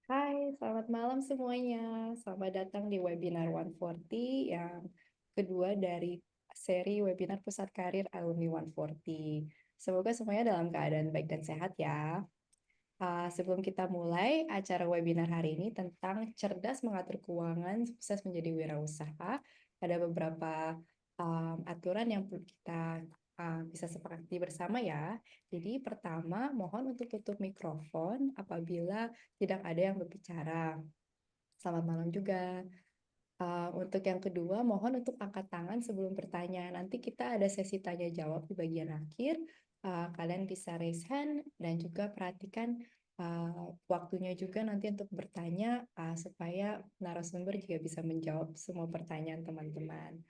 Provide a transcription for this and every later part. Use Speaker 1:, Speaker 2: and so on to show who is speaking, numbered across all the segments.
Speaker 1: Hai, selamat malam semuanya. Selamat datang di webinar 140 yang kedua dari seri webinar Pusat Karir Alumni 140. Semoga semuanya dalam keadaan baik dan sehat ya. Sebelum kita mulai acara webinar hari ini tentang cerdas mengatur keuangan, sukses menjadi wirausaha, ada beberapa aturan yang perlu kita bisa sepakati bersama ya. Jadi pertama, mohon untuk tutup mikrofon apabila tidak ada yang berbicara. Selamat malam juga. Untuk yang kedua, mohon untuk angkat tangan sebelum bertanya. Nanti kita ada sesi tanya jawab di bagian akhir. Kalian bisa raise hand dan juga perhatikan waktunya juga nanti untuk bertanya supaya narasumber juga bisa menjawab semua pertanyaan teman-teman.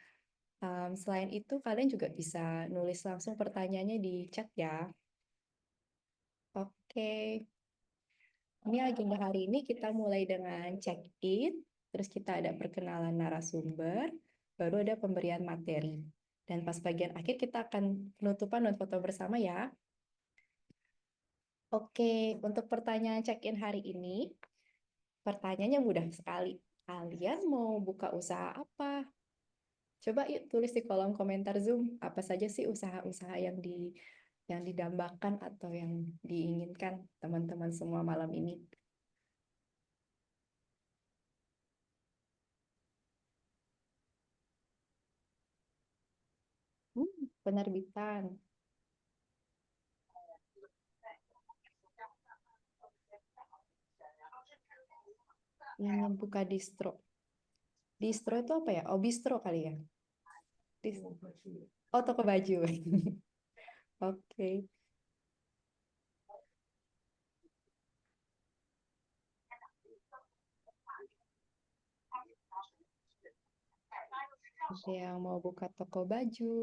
Speaker 1: Selain itu, kalian juga bisa nulis langsung pertanyaannya di chat ya. Oke, ini agenda hari ini kita mulai dengan check-in, terus kita ada perkenalan narasumber, baru ada pemberian materi. Dan pas bagian akhir kita akan penutupan dan foto bersama ya. Oke, untuk pertanyaan check-in hari ini, pertanyaannya mudah sekali. Kalian mau buka usaha apa? Coba yuk tulis di kolom komentar Zoom, apa saja sih usaha-usaha yang didambakan atau yang diinginkan teman-teman semua malam ini. Penerbitan. Ingin buka distro. Distro itu apa ya? Oh, bistro kali ya? Oh, toko baju. Oke. Ada yang mau buka toko baju,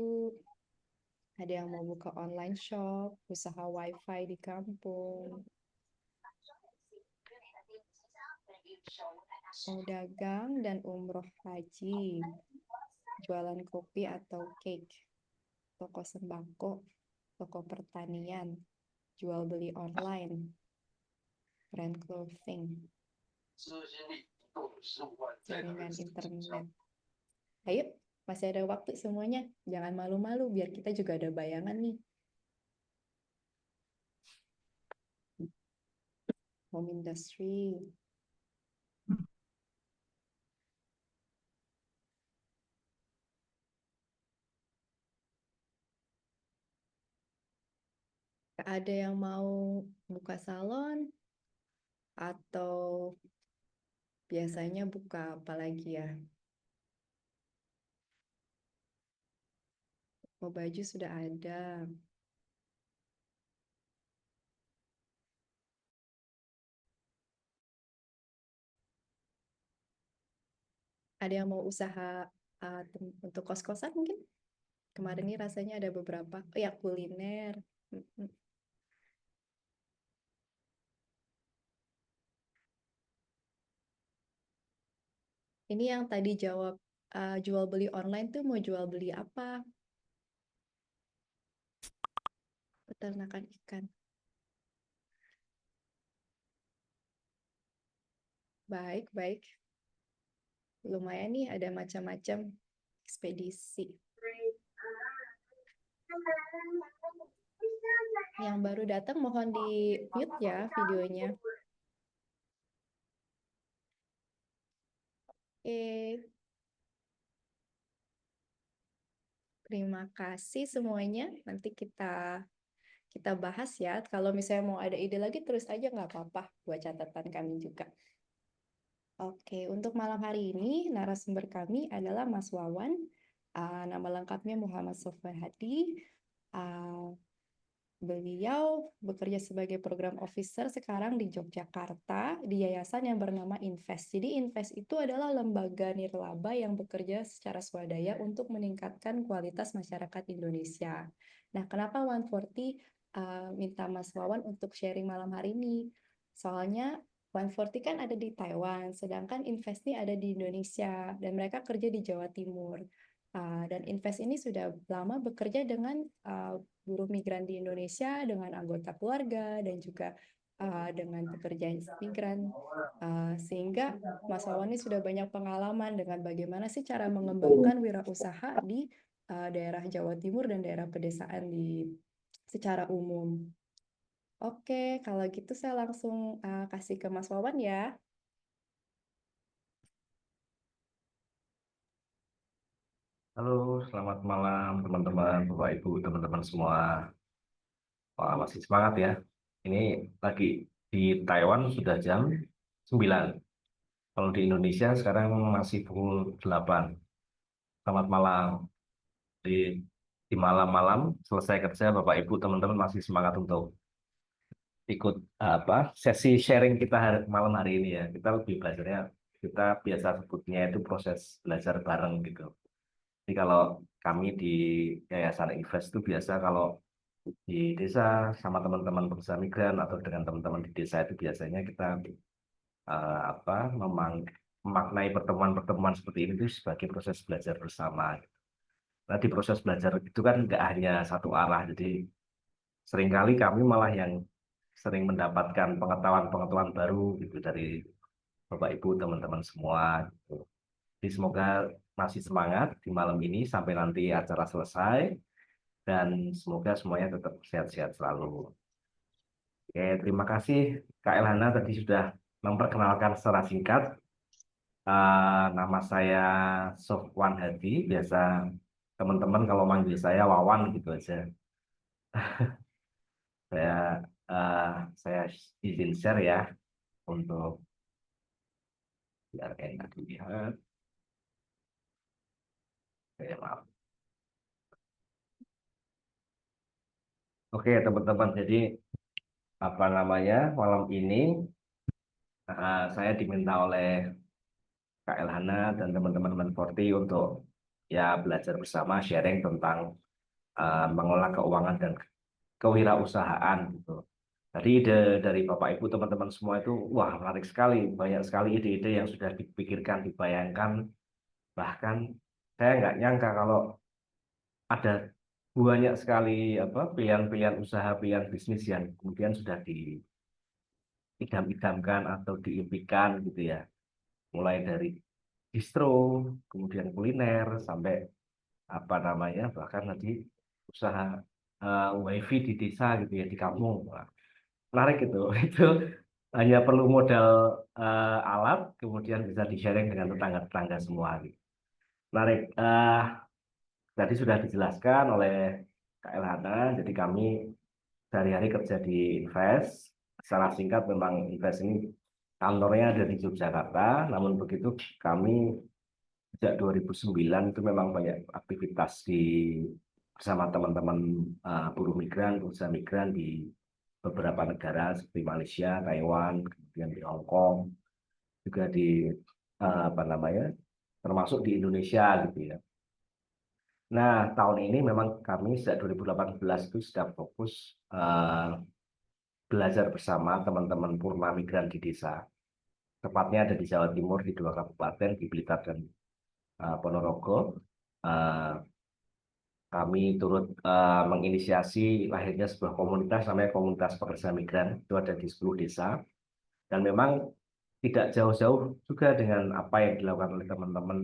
Speaker 1: ada yang mau buka online shop, usaha wifi di kampung, mau dagang dan umroh haji, jualan kopi atau cake, toko sembako, toko pertanian, jual beli online, brand clothing, jaringan internet. Ayo, masih ada waktu semuanya. Jangan malu-malu, biar kita juga ada bayangan nih. Home industry. Ada yang mau buka salon atau biasanya buka apa lagi ya? Mau baju sudah ada. Ada yang mau usaha untuk kos-kosan mungkin? Kemarin ini rasanya ada beberapa. Oh ya, kuliner. Mm-mm. Ini yang tadi jawab jual beli online tuh mau jual beli apa? Peternakan ikan. Baik, baik. Lumayan nih ada macam-macam ekspedisi. Yang baru datang mohon di mute ya videonya. Oke, terima kasih semuanya. Nanti kita bahas ya. Kalau misalnya mau ada ide lagi terus aja nggak apa-apa buat catatan kami juga. Oke, untuk malam hari ini narasumber kami adalah Mas Wawan. Nama lengkapnya Muhammad Sofwan Hadi. Uh, Beliau bekerja sebagai program officer sekarang di Yogyakarta di yayasan yang bernama Invest. Jadi Invest itu adalah lembaga nirlaba yang bekerja secara swadaya untuk meningkatkan kualitas masyarakat Indonesia. Nah, kenapa 140 minta Mas Wawan untuk sharing malam hari ini? Soalnya 140 kan ada di Taiwan, sedangkan Invest ini ada di Indonesia dan mereka kerja di Jawa Timur. Dan Invest ini sudah lama bekerja dengan buruh migran di Indonesia dengan anggota keluarga dan juga dengan pekerjaan migran, sehingga Mas Wawan ini sudah banyak pengalaman dengan bagaimana sih cara mengembangkan wirausaha di daerah Jawa Timur dan daerah pedesaan secara umum. Oke, kalau gitu saya langsung kasih ke Mas Wawan ya.
Speaker 2: Halo, selamat malam teman-teman, Bapak Ibu, teman-teman semua. Wah, masih semangat ya. Ini lagi di Taiwan sudah jam 9. Kalau di Indonesia sekarang masih pukul 8. Selamat malam. Di malam-malam selesai kerja, Bapak Ibu, teman-teman masih semangat untuk ikut sesi sharing kita malam hari ini ya. Kita lebih belajarnya, kita biasa sebutnya itu proses belajar bareng gitu. Jadi kalau kami di Yayasan Invest itu biasa kalau di desa sama teman-teman pekerja migran atau dengan teman-teman di desa itu biasanya kita eh, apa memaknai pertemuan-pertemuan seperti ini itu sebagai proses belajar bersama. Nah, di proses belajar itu kan nggak hanya satu arah, jadi seringkali kami malah yang sering mendapatkan pengetahuan-pengetahuan baru gitu dari Bapak Ibu teman-teman semua. Gitu. Jadi semoga masih semangat di malam ini sampai nanti acara selesai dan semoga semuanya tetap sehat-sehat selalu. Oke, terima kasih Kak Elhana tadi sudah memperkenalkan secara singkat. Nama saya Sofwan Hadi, biasa teman-teman kalau manggil saya Wawan gitu aja. Saya eh, saya izin share ya untuk biar enak dilihat. Oke, maaf. Oke, teman-teman. Jadi apa namanya malam ini saya diminta oleh Kak Elhana dan teman-teman Menforti untuk ya belajar bersama sharing tentang mengelola keuangan dan kewirausahaan gitu. Tadi ide dari Bapak Ibu teman-teman semua itu wah menarik sekali, banyak sekali ide-ide yang sudah dipikirkan, dibayangkan, bahkan saya nggak nyangka kalau ada banyak sekali pilihan-pilihan usaha, pilihan bisnis yang kemudian sudah diidam-idamkan atau diimpikan gitu ya. Mulai dari distro, kemudian kuliner sampai apa namanya bahkan tadi usaha wifi di desa gitu ya di kampung. Wah, menarik itu. Itu hanya perlu modal alat, kemudian bisa di-sharing dengan tetangga-tetangga semua. Gitu. Menarik. Tadi sudah dijelaskan oleh Kak Elhana, jadi kami sehari-hari kerja di Invest. Secara singkat memang Invest ini kantornya ada di Yogyakarta, namun begitu kami sejak 2009 itu memang banyak aktivitas bersama teman-teman buruh migran, pekerja migran di beberapa negara seperti Malaysia, Taiwan, kemudian di Hong Kong, juga di apa namanya, termasuk di Indonesia gitu ya. Nah, tahun ini memang kami sejak 2018 itu sedang fokus belajar bersama teman-teman Purna Migran di desa. Tepatnya ada di Jawa Timur di dua kabupaten, di Blitar dan Ponorogo. Eh, Kami turut menginisiasi lahirnya sebuah komunitas namanya Komunitas Pekerja Migran. Itu ada di 10 desa. Dan memang tidak jauh-jauh juga dengan apa yang dilakukan oleh teman-teman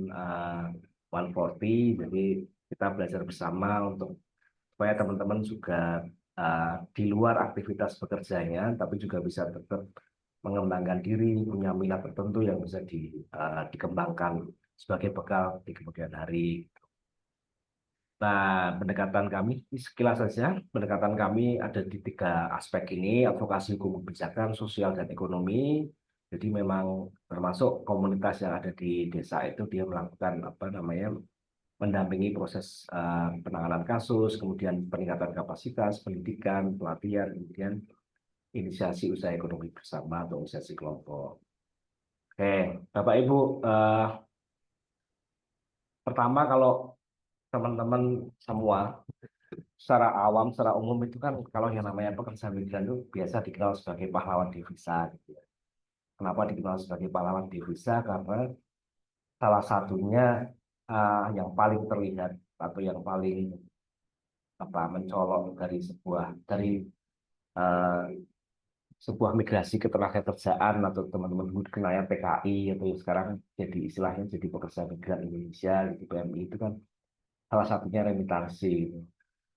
Speaker 2: 140. Jadi kita belajar bersama untuk supaya teman-teman juga di luar aktivitas bekerjanya, tapi juga bisa tetap mengembangkan diri, punya minat tertentu yang bisa dikembangkan sebagai bekal di kemudian hari. Nah, pendekatan kami, sekilas saja, pendekatan kami ada di tiga aspek ini, advokasi hukum kebijakan, sosial, dan ekonomi. Jadi memang termasuk komunitas yang ada di desa itu dia melakukan apa namanya mendampingi proses penanganan kasus, kemudian peningkatan kapasitas, pendidikan, pelatihan, kemudian inisiasi usaha ekonomi bersama atau inisiasi kelompok. Oke, Bapak Ibu, pertama kalau teman-teman semua secara awam, secara umum itu kan kalau yang namanya pekerja migran itu biasa dikenal sebagai pahlawan devisa. Gitu ya. Kenapa dikenal sebagai pahlawan devisa? Karena salah satunya yang paling terlihat atau yang paling mencolok dari sebuah dari eh, sebuah migrasi ketenagakerjaan atau teman-teman dulu kenanya PKI atau sekarang jadi istilahnya jadi pekerja migran Indonesia gitu PMI itu kan salah satunya remitansi.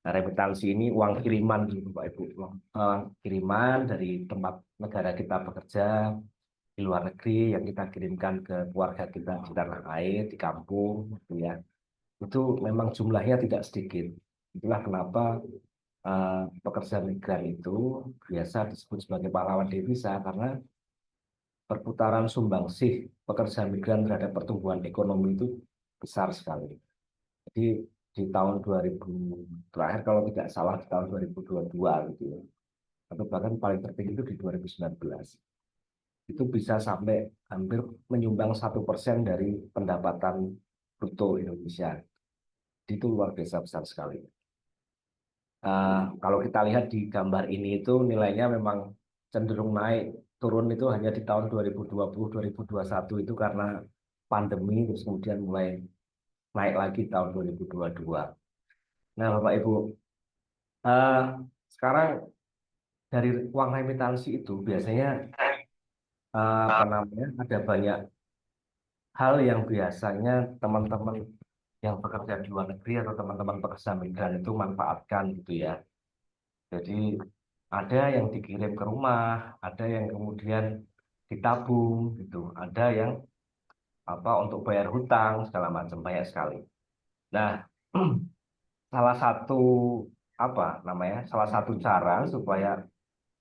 Speaker 2: Nah, remitansi ini uang kiriman gitu Pak Ibu, uang kiriman dari tempat negara kita bekerja di luar negeri yang kita kirimkan ke keluarga kita di tanah air, di kampung, gitu ya. Itu memang jumlahnya tidak sedikit. Itulah kenapa pekerja migran itu biasa disebut sebagai pahlawan devisa karena perputaran sumbangsih pekerja migran terhadap pertumbuhan ekonomi itu besar sekali. Jadi di tahun 2000 terakhir kalau tidak salah di tahun 2022 gitu ya. Atau bahkan paling tertinggi itu di 2019. Itu bisa sampai hampir menyumbang 1% dari pendapatan bruto Indonesia. Itu luar biasa besar sekali. Kalau kita lihat di gambar ini itu nilainya memang cenderung naik, turun itu hanya di tahun 2020, 2021 itu karena pandemi, terus kemudian mulai naik lagi tahun 2022. Nah, Bapak Ibu, eh, sekarang dari uang remitansi itu biasanya apa namanya ada banyak hal yang biasanya teman-teman yang bekerja di luar negeri atau teman-teman pekerja migran itu manfaatkan gitu ya. Jadi ada yang dikirim ke rumah, ada yang kemudian ditabung gitu, ada yang apa untuk bayar hutang segala macam banyak sekali. Nah, salah satu apa namanya? Salah satu cara supaya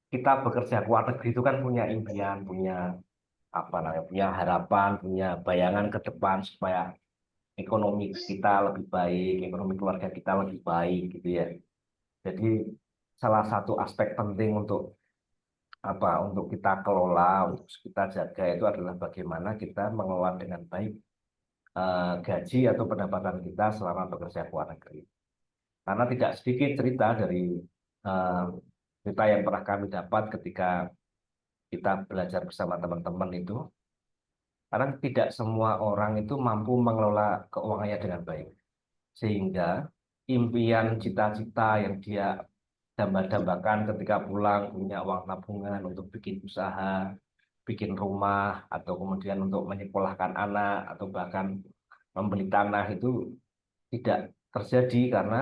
Speaker 2: kita bekerja ke luar negeri itu kan punya impian, punya apa namanya? Punya harapan, punya bayangan ke depan supaya ekonomi kita lebih baik, ekonomi keluarga kita lebih baik gitu ya. Jadi salah satu aspek penting untuk kita kelola, untuk kita jaga itu adalah bagaimana kita mengelola dengan baik gaji atau pendapatan kita selama bekerja ke luar negeri. Karena tidak sedikit cerita dari eh, cerita yang pernah kami dapat ketika kita belajar bersama teman-teman itu, karena tidak semua orang itu mampu mengelola keuangannya dengan baik. Sehingga impian cita-cita yang dia dambakan ketika pulang punya uang tabungan untuk bikin usaha, bikin rumah, atau kemudian untuk menyekolahkan anak, atau bahkan membeli tanah itu tidak terjadi karena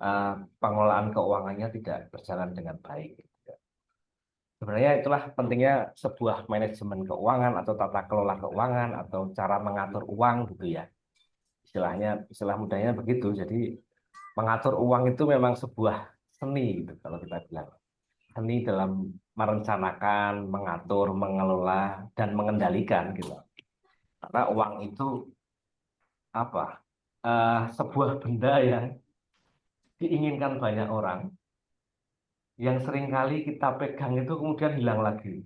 Speaker 2: uh, pengelolaan keuangannya tidak berjalan dengan baik. Sebenarnya itulah pentingnya sebuah manajemen keuangan atau tata kelola keuangan atau cara mengatur uang gitu ya. Istilahnya, istilah mudahnya begitu. Jadi mengatur uang itu memang sebuah seni gitu kalau kita bilang. Seni dalam merencanakan, mengatur, mengelola, dan mengendalikan gitu. Karena uang itu apa? Sebuah benda yang diinginkan banyak orang, yang seringkali kita pegang itu kemudian hilang lagi.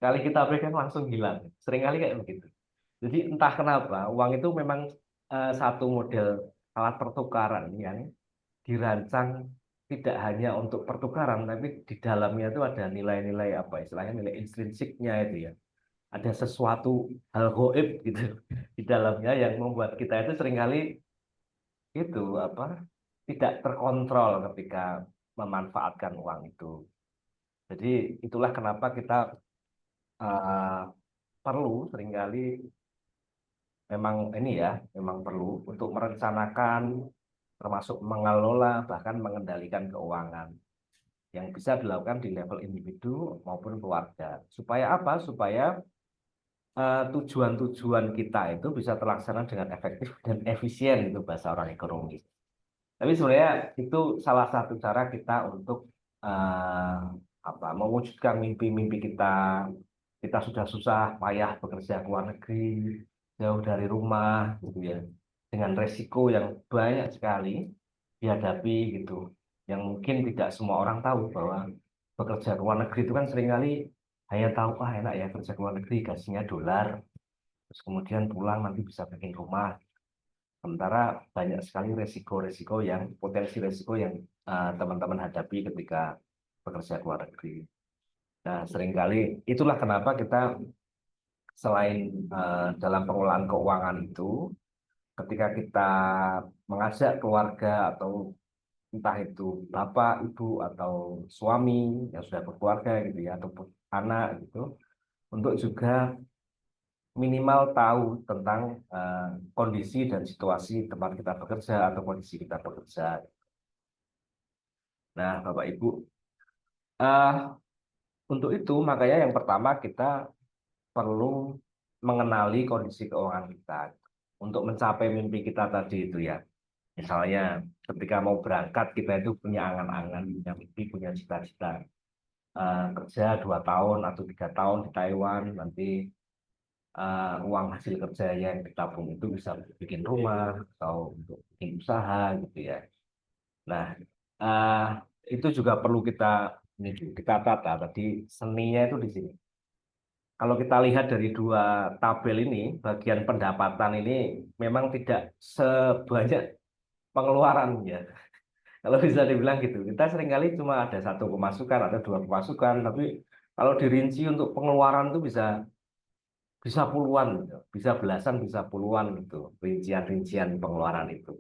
Speaker 2: Kali kita pegang langsung hilang. Seringkali kayak begitu. Jadi entah kenapa uang itu memang satu model alat pertukaran yang dirancang tidak hanya untuk pertukaran, tapi di dalamnya itu ada nilai-nilai apa istilahnya nilai intrinsiknya itu ya. Ada sesuatu hal goib gitu di dalamnya yang membuat kita itu seringkali itu apa tidak terkontrol ketika memanfaatkan uang itu. Jadi itulah kenapa kita eh, perlu seringkali memang ini ya, memang perlu untuk merencanakan termasuk mengelola bahkan mengendalikan keuangan yang bisa dilakukan di level individu maupun keluarga. Supaya apa? Supaya tujuan-tujuan kita itu bisa terlaksana dengan efektif dan efisien itu bahasa orang ekonomi. Tapi sebenarnya itu salah satu cara kita untuk eh, apa mewujudkan mimpi-mimpi kita. Kita sudah susah payah bekerja ke luar negeri, jauh dari rumah, gitu ya, dengan resiko yang banyak sekali dihadapi gitu. Yang mungkin tidak semua orang tahu bahwa bekerja ke luar negeri itu kan seringkali hanya tahu enak ya kerja ke luar negeri gajinya dolar, terus kemudian pulang nanti bisa bikin rumah. Sementara banyak sekali resiko-resiko yang potensi resiko yang teman-teman hadapi ketika bekerja ke luar negeri. Nah, seringkali itulah kenapa kita selain dalam pengelolaan keuangan itu, ketika kita mengajak keluarga atau entah itu bapak, ibu, atau suami yang sudah berkeluarga gitu ya, ataupun anak gitu, untuk juga minimal tahu tentang kondisi dan situasi tempat kita bekerja atau kondisi kita bekerja. Nah, Bapak Ibu, eh, untuk itu makanya yang pertama kita perlu mengenali kondisi keuangan kita untuk mencapai mimpi kita tadi itu ya. Misalnya ketika mau berangkat kita itu punya angan-angan, punya mimpi, punya cita-cita. Kerja 2 tahun atau 3 tahun di Taiwan, nanti uang hasil kerja yang ditabung itu bisa bikin rumah atau untuk bikin usaha gitu ya. Nah, eh, itu juga perlu kita tata tadi seninya itu di sini. Kalau kita lihat dari dua tabel ini, bagian pendapatan ini memang tidak sebanyak pengeluaran ya. Kalau bisa dibilang gitu, kita seringkali cuma ada satu pemasukan atau dua pemasukan, tapi kalau dirinci untuk pengeluaran itu bisa puluhan, gitu. Bisa belasan, bisa puluhan gitu, rincian-rincian pengeluaran itu.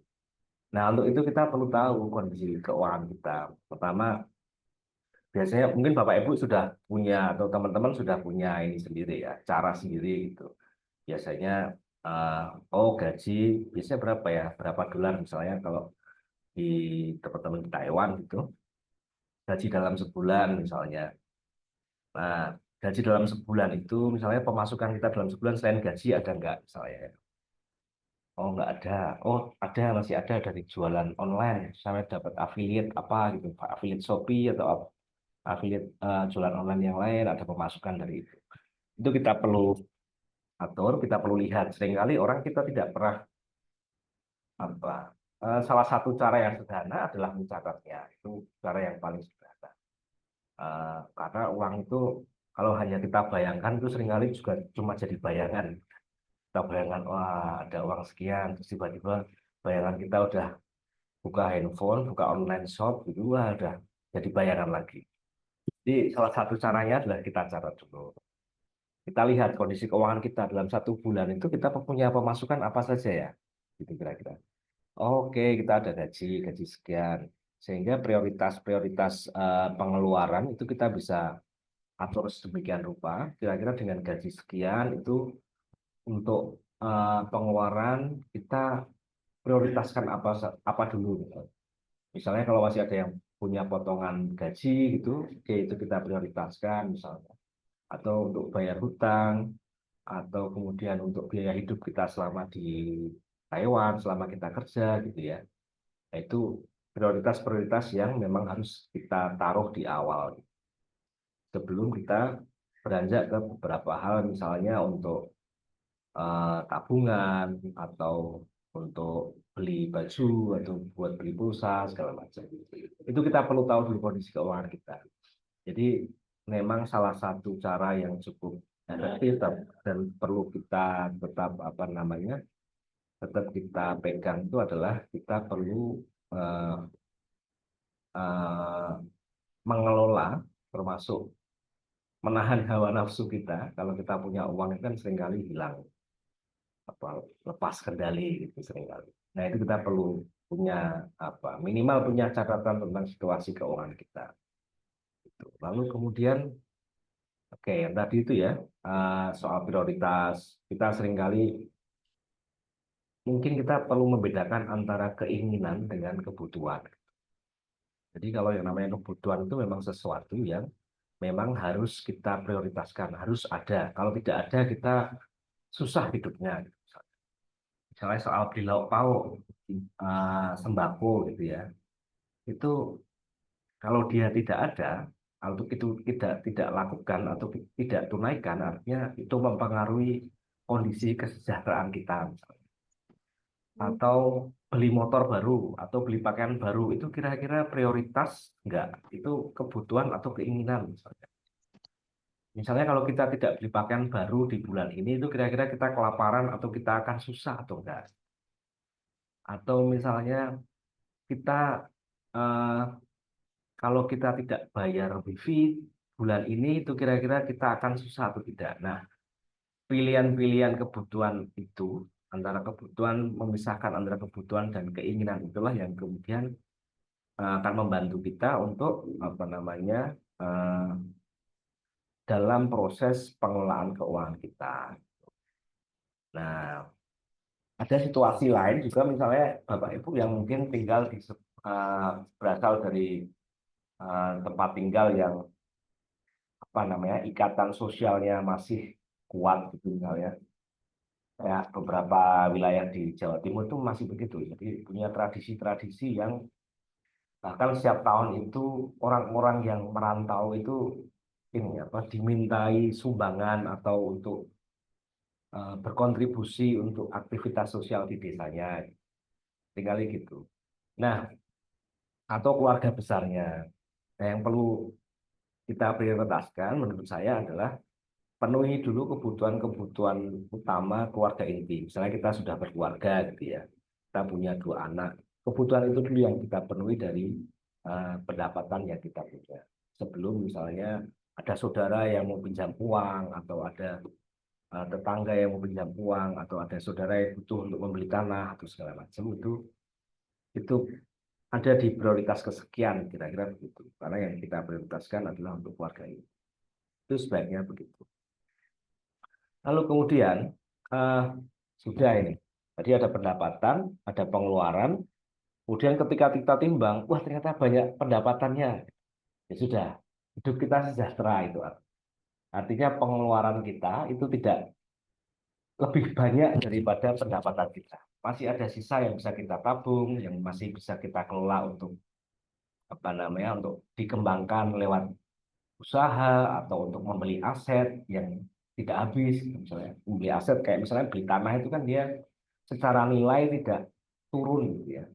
Speaker 2: Nah, untuk itu kita perlu tahu kondisi keuangan kita. Pertama, biasanya mungkin Bapak Ibu sudah punya atau teman-teman sudah punya ini sendiri ya, cara sendiri gitu. Biasanya, eh, oh gaji biasanya berapa ya, berapa dolar misalnya kalau di teman-teman di Taiwan gitu, gaji dalam sebulan misalnya. Nah, gaji dalam sebulan itu misalnya pemasukan kita dalam sebulan selain gaji ada nggak misalnya? Oh, nggak ada. Oh, ada, masih ada dari jualan online. Saya dapat affiliate apa gitu, Pak. Affiliate Shopee atau affiliate jualan online yang lain, ada pemasukan dari itu. Itu kita perlu atur, kita perlu lihat. Seringkali orang kita tidak pernah apa. Salah satu cara yang sederhana adalah mencatatnya. Itu cara yang paling sederhana. Karena uang itu kalau hanya kita bayangkan itu seringkali juga cuma jadi bayangan. Kita bayangkan, wah ada uang sekian, terus tiba-tiba bayangan kita udah buka handphone, buka online shop, gitu, wah udah jadi bayaran lagi. Jadi salah satu caranya adalah kita catat dulu. Kita lihat kondisi keuangan kita dalam 1 bulan itu kita punya pemasukan apa saja ya, gitu kira-kira. Oke, kita ada gaji sekian. Sehingga prioritas-prioritas pengeluaran itu kita bisa atur sedemikian rupa. Kira-kira dengan gaji sekian itu untuk pengeluaran kita prioritaskan apa dulu. Misalnya kalau masih ada yang punya potongan gaji gitu, oke itu kita prioritaskan misalnya. Atau untuk bayar hutang, atau kemudian untuk biaya hidup kita selama di Taiwan, selama kita kerja gitu ya. Nah, itu prioritas-prioritas yang memang harus kita taruh di awal sebelum kita beranjak ke beberapa hal misalnya untuk tabungan atau untuk beli baju atau buat beli pulsa segala macam. Itu kita perlu tahu dulu kondisi keuangan kita. Jadi memang salah satu cara yang cukup efektif dan perlu kita tetap apa namanya tetap kita pegang itu adalah kita perlu eh, eh, mengelola termasuk menahan hawa nafsu kita. Kalau kita punya uang itu kan seringkali hilang apa lepas kendali gitu seringkali. Nah itu kita perlu punya apa minimal punya catatan tentang situasi keuangan kita. Gitu. Lalu kemudian oke yang tadi itu ya soal prioritas kita seringkali mungkin kita perlu membedakan antara keinginan dengan kebutuhan. Jadi kalau yang namanya kebutuhan itu memang sesuatu yang memang harus kita prioritaskan, harus ada. Kalau tidak ada kita susah hidupnya. Misalnya soal beli lauk pauk, sembako gitu ya. Itu kalau dia tidak ada, atau itu tidak lakukan atau tidak tunaikan, artinya itu mempengaruhi kondisi kesejahteraan kita. Misalnya. Atau beli motor baru atau beli pakaian baru itu kira-kira prioritas enggak? Itu kebutuhan atau keinginan misalnya. Misalnya kalau kita tidak beli pakaian baru di bulan ini itu kira-kira kita kelaparan atau kita akan susah atau enggak? Atau misalnya kita eh, kalau kita tidak bayar wifi bulan ini itu kira-kira kita akan susah atau tidak. Nah, pilihan-pilihan kebutuhan itu antara kebutuhan memisahkan antara kebutuhan dan keinginan itulah yang kemudian akan membantu kita untuk apa namanya dalam proses pengelolaan keuangan kita. Nah, ada situasi lain juga misalnya Bapak Ibu yang mungkin tinggal berasal dari tempat tinggal yang apa namanya ikatan sosialnya masih kuat gitu misalnya. Ya, beberapa wilayah di Jawa Timur itu masih begitu. Jadi punya tradisi-tradisi yang bahkan setiap tahun itu orang-orang yang merantau itu ini apa dimintai sumbangan atau untuk berkontribusi untuk aktivitas sosial di desanya. Tinggal gitu. Nah, atau keluarga besarnya. Nah, yang perlu kita prioritaskan menurut saya adalah penuhi dulu kebutuhan-kebutuhan utama keluarga inti. Misalnya kita sudah berkeluarga gitu ya, kita punya 2 anak, kebutuhan itu dulu yang kita penuhi dari pendapatan yang kita punya. Sebelum misalnya ada saudara yang mau pinjam uang, atau ada tetangga yang mau pinjam uang, atau ada saudara yang butuh untuk membeli tanah atau segala macam itu ada di prioritas kesekian kira-kira begitu. Karena yang kita prioritaskan adalah untuk keluarga ini. Itu sebaiknya begitu. Lalu kemudian eh, sudah ini. Tadi ada pendapatan, ada pengeluaran. Kemudian ketika kita timbang, wah ternyata banyak pendapatannya. Ya sudah, hidup kita sejahtera itu. Artinya pengeluaran kita itu tidak lebih banyak daripada pendapatan kita. Masih ada sisa yang bisa kita tabung, yang masih bisa kita kelola untuk apa namanya, untuk dikembangkan lewat usaha atau untuk membeli aset yang tidak habis. Misalnya membeli aset kayak misalnya beli tanah itu kan dia secara nilai tidak turun gitu ya,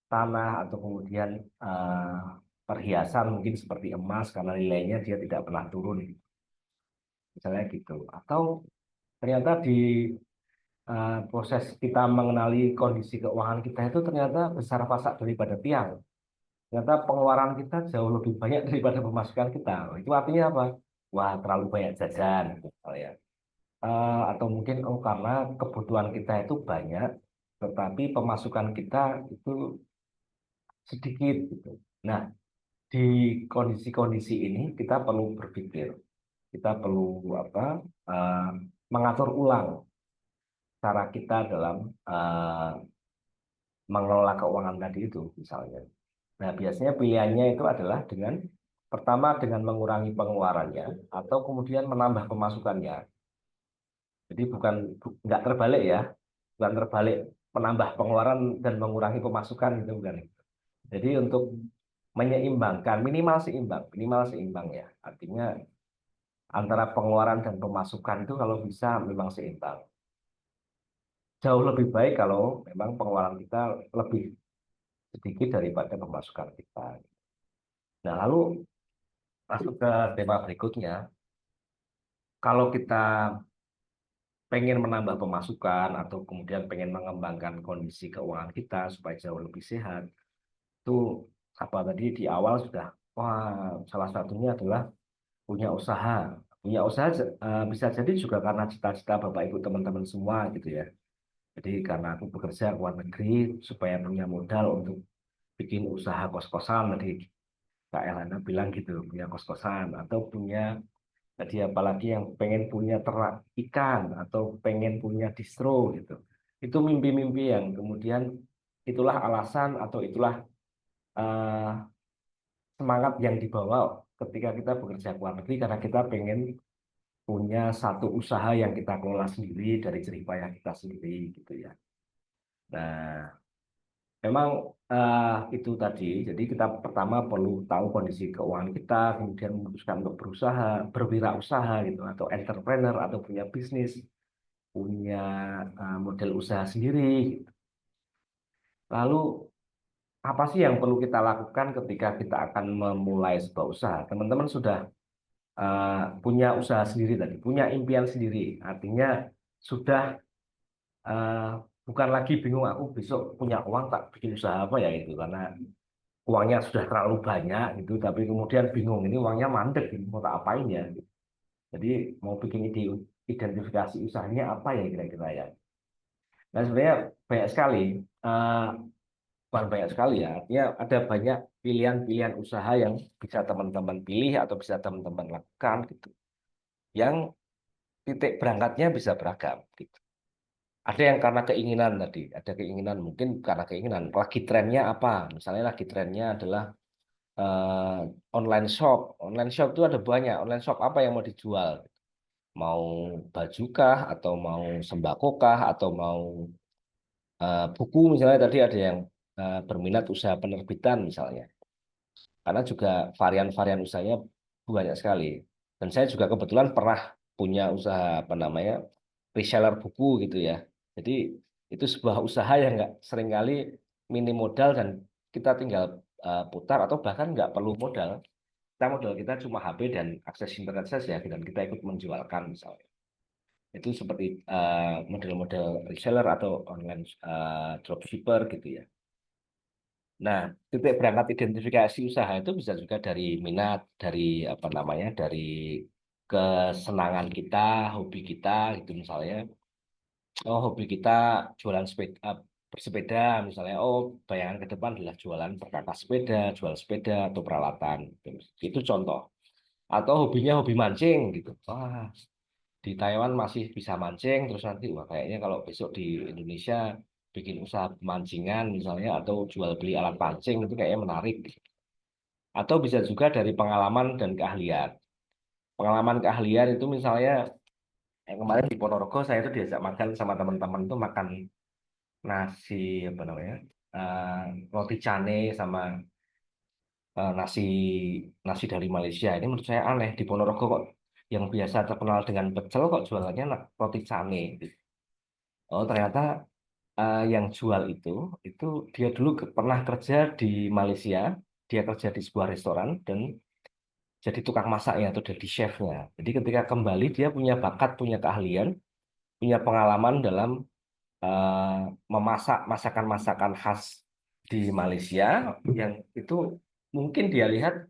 Speaker 2: tanah atau kemudian eh, perhiasan mungkin seperti emas karena nilainya dia tidak pernah turun misalnya gitu. Atau ternyata di proses kita mengenali kondisi keuangan kita itu ternyata besar pasak daripada tiang. Ternyata pengeluaran kita jauh lebih banyak daripada pemasukan kita. Itu artinya apa? Wah, terlalu banyak jajan, misalnya. Atau mungkin karena kebutuhan kita itu banyak, tetapi pemasukan kita itu sedikit, gitu. Nah, di kondisi-kondisi ini kita perlu berpikir, kita perlu apa? eh, Mengatur ulang cara kita dalam mengelola keuangan tadi itu, misalnya. Nah, biasanya pilihannya itu adalah dengan pertama dengan mengurangi pengeluarannya atau kemudian menambah pemasukannya. Jadi nggak terbalik ya, bukan terbalik menambah pengeluaran dan mengurangi pemasukan itu bukan. Jadi untuk menyeimbangkan minimal seimbang ya. Artinya antara pengeluaran dan pemasukan itu kalau bisa memang seimbang. Jauh lebih baik kalau memang pengeluaran kita lebih sedikit daripada pemasukan kita. Nah, lalu masuk ke tema berikutnya. Kalau kita pengen menambah pemasukan atau kemudian pengen mengembangkan kondisi keuangan kita supaya jauh lebih sehat, itu apa tadi di awal sudah, wah salah satunya adalah punya usaha. Punya usaha bisa jadi juga karena cita-cita Bapak Ibu teman-teman semua gitu ya. Jadi karena aku bekerja ke luar negeri supaya punya modal untuk bikin usaha kos-kosan tadi Kak Elana bilang gitu, punya kos-kosan atau punya tadi apalagi yang pengen punya ternak ikan atau pengen punya distro gitu. Itu mimpi-mimpi yang kemudian itulah alasan atau itulah eh, semangat yang dibawa ketika kita bekerja ke luar negeri karena kita pengen punya satu usaha yang kita kelola sendiri dari jerih payah kita sendiri gitu ya. Nah, memang itu tadi. Jadi kita pertama perlu tahu kondisi keuangan kita, kemudian memutuskan untuk berusaha, berwirausaha gitu, atau entrepreneur atau punya bisnis, punya model usaha sendiri. Gitu. Lalu apa sih yang perlu kita lakukan ketika kita akan memulai sebuah usaha? Teman-teman sudah punya usaha sendiri tadi, punya impian sendiri. Artinya sudah eh, bukan lagi bingung aku besok punya uang tak bikin usaha apa ya itu karena uangnya sudah terlalu banyak gitu, tapi kemudian bingung ini uangnya mandek ini mau tak apain ya. Gitu. Jadi mau bikin identifikasi usahanya apa ya kira-kira ya. Nah sebenarnya banyak sekali. Eh, bukan banyak sekali ya. Artinya ada banyak pilihan-pilihan usaha yang bisa teman-teman pilih atau bisa teman-teman lakukan gitu. Yang titik berangkatnya bisa beragam gitu. Ada yang karena keinginan tadi, ada keinginan mungkin karena keinginan. Lagi trennya apa? Misalnya lagi trennya adalah eh, online shop. Online shop itu ada banyak. Online shop apa yang mau dijual? Mau baju kah? Atau mau sembako kah? Atau mau buku misalnya tadi ada yang berminat usaha penerbitan misalnya. Karena juga varian-varian usahanya banyak sekali. Dan saya juga kebetulan pernah punya usaha apa namanya reseller buku gitu ya. Jadi itu sebuah usaha yang nggak seringkali minim modal dan kita tinggal putar atau bahkan nggak perlu modal. Kita modal kita cuma HP dan akses internet saja dan kita ikut menjualkan misalnya. Itu seperti model-model reseller atau online dropshipper gitu ya. Nah, titik berangkat identifikasi usaha itu bisa juga dari minat, dari apa namanya, dari kesenangan kita, hobi kita gitu misalnya. Oh, hobi kita jualan sepeda, bersepeda misalnya. Oh, bayangan ke depan adalah jualan perkakas sepeda, jual sepeda atau peralatan. Itu contoh. Atau hobinya hobi mancing gitu. Wah, di Taiwan masih bisa mancing, terus nanti wah kayaknya kalau besok di Indonesia bikin usaha pemancingan misalnya atau jual beli alat pancing itu kayaknya menarik. Atau bisa juga dari pengalaman dan keahlian. Pengalaman keahlian itu misalnya yang kemarin di Ponorogo saya itu diajak makan sama teman-teman tuh makan nasi apa namanya roti cane sama nasi nasi dari Malaysia. Ini menurut saya aneh di Ponorogo kok yang biasa terkenal dengan pecel kok jualannya roti cane. Oh ternyata yang jual itu dia dulu pernah kerja di Malaysia. Dia kerja di sebuah restoran dan jadi tukang masaknya atau jadi chefnya. Jadi ketika kembali dia punya bakat, punya keahlian, punya pengalaman dalam eh, memasak masakan-masakan khas di Malaysia yang itu mungkin dia lihat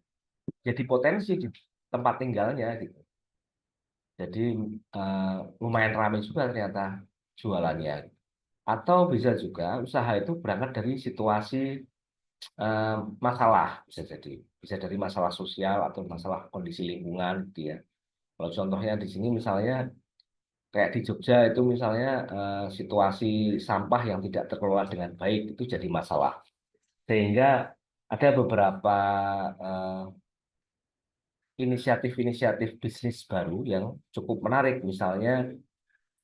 Speaker 2: jadi potensi di tempat tinggalnya gitu. Jadi eh, lumayan ramai juga ternyata jualannya. Atau bisa juga usaha itu berangkat dari situasi eh, masalah bisa dari masalah sosial atau masalah kondisi lingkungan gitu ya. Kalau contohnya di sini misalnya kayak di Jogja itu misalnya situasi sampah yang tidak terkelola dengan baik itu jadi masalah. Sehingga ada beberapa eh, inisiatif-inisiatif bisnis baru yang cukup menarik. Misalnya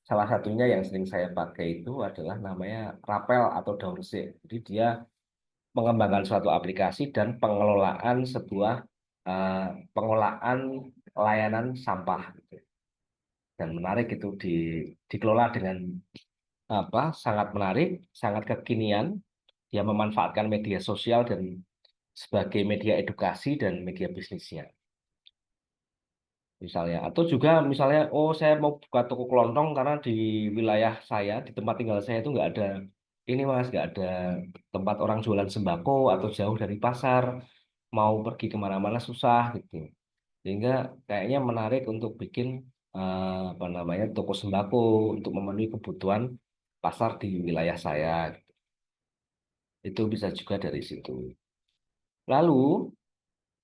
Speaker 2: salah satunya yang sering saya pakai itu adalah namanya Rapel atau Daunse. Jadi dia mengembangkan suatu aplikasi dan pengelolaan sebuah eh, pengolahan layanan sampah gitu. Dan menarik itu dikelola dengan apa sangat menarik, sangat kekinian. Dia memanfaatkan media sosial dan sebagai media edukasi dan media bisnisnya. Misalnya, atau juga misalnya, oh saya mau buka toko kelontong karena di wilayah saya, di tempat tinggal saya itu nggak ada ini mas, nggak ada tempat orang jualan sembako atau jauh dari pasar, mau pergi kemana-mana susah gitu. Sehingga kayaknya menarik untuk bikin apa namanya toko sembako untuk memenuhi kebutuhan pasar di wilayah saya. Itu bisa juga dari situ. Lalu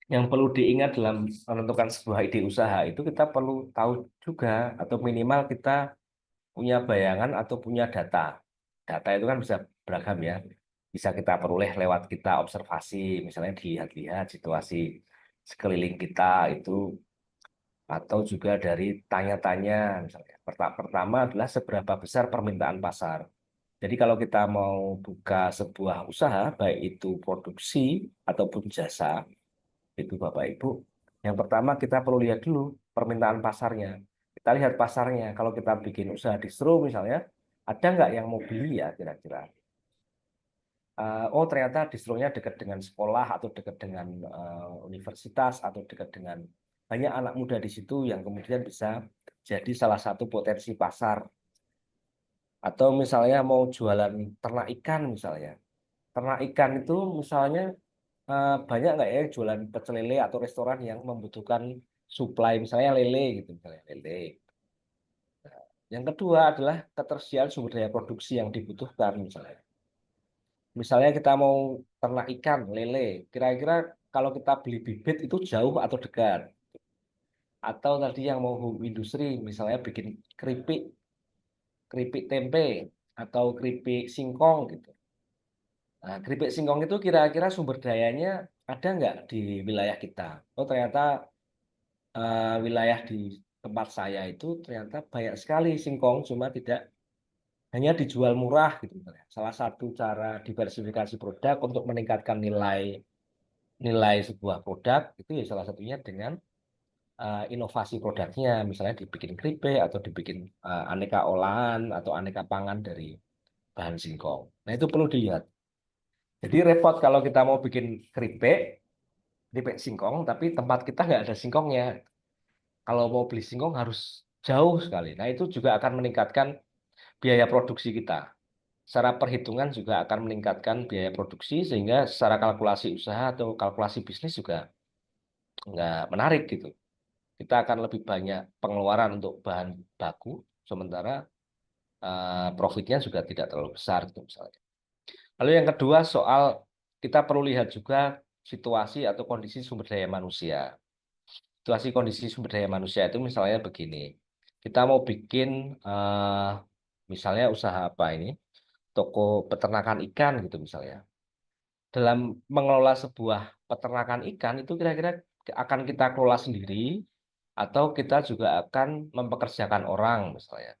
Speaker 2: yang perlu diingat dalam menentukan sebuah ide usaha itu kita perlu tahu juga atau minimal kita punya bayangan atau punya data. Data itu kan bisa beragam ya. Bisa kita peroleh lewat kita observasi, misalnya dilihat-lihat situasi sekeliling kita itu atau juga dari tanya-tanya misalnya. Pertama adalah seberapa besar permintaan pasar. Jadi kalau kita mau buka sebuah usaha, baik itu produksi ataupun jasa, itu Bapak Ibu, yang pertama kita perlu lihat dulu permintaan pasarnya. Kita lihat pasarnya. Kalau kita bikin usaha distro misalnya, ada nggak yang mau beli ya kira-kira? Oh ternyata distronya dekat dengan sekolah atau dekat dengan universitas atau dekat dengan banyak anak muda di situ yang kemudian bisa jadi salah satu potensi pasar. Atau misalnya mau jualan ternak ikan misalnya. Ternak ikan itu misalnya banyak nggak ya jualan pecel lele atau restoran yang membutuhkan supply misalnya lele gitu misalnya lele. Yang kedua adalah ketersediaan sumber daya produksi yang dibutuhkan misalnya. misalnya kita mau ternak ikan, lele, kira-kira kalau kita beli bibit itu jauh atau dekat? Atau tadi yang mau home industri, misalnya bikin keripik, keripik tempe, atau keripik singkong gitu. Nah, keripik singkong itu kira-kira sumber dayanya ada nggak di wilayah kita? Oh, ternyata wilayah di tempat saya itu ternyata banyak sekali singkong, cuma tidak hanya dijual murah gitu. Misalnya. Salah satu cara diversifikasi produk untuk meningkatkan nilai nilai sebuah produk itu ya salah satunya dengan inovasi produknya, misalnya dibikin keripik atau dibikin aneka olahan atau aneka pangan dari bahan singkong. Nah itu perlu dilihat. Jadi repot kalau kita mau bikin keripik, keripik singkong, tapi tempat kita nggak ada singkongnya. Kalau mau beli singkong harus jauh sekali. Nah itu juga akan meningkatkan biaya produksi kita. Secara perhitungan juga akan meningkatkan biaya produksi sehingga secara kalkulasi usaha atau kalkulasi bisnis juga nggak menarik gitu. Kita akan lebih banyak pengeluaran untuk bahan baku, sementara profitnya juga tidak terlalu besar gitu misalnya. Lalu yang kedua soal kita perlu lihat juga situasi atau kondisi sumber daya manusia. Situasi kondisi sumber daya manusia itu misalnya begini, kita mau bikin misalnya usaha apa ini, toko peternakan ikan gitu misalnya. Dalam mengelola sebuah peternakan ikan itu kira-kira akan kita kelola sendiri atau kita juga akan mempekerjakan orang misalnya.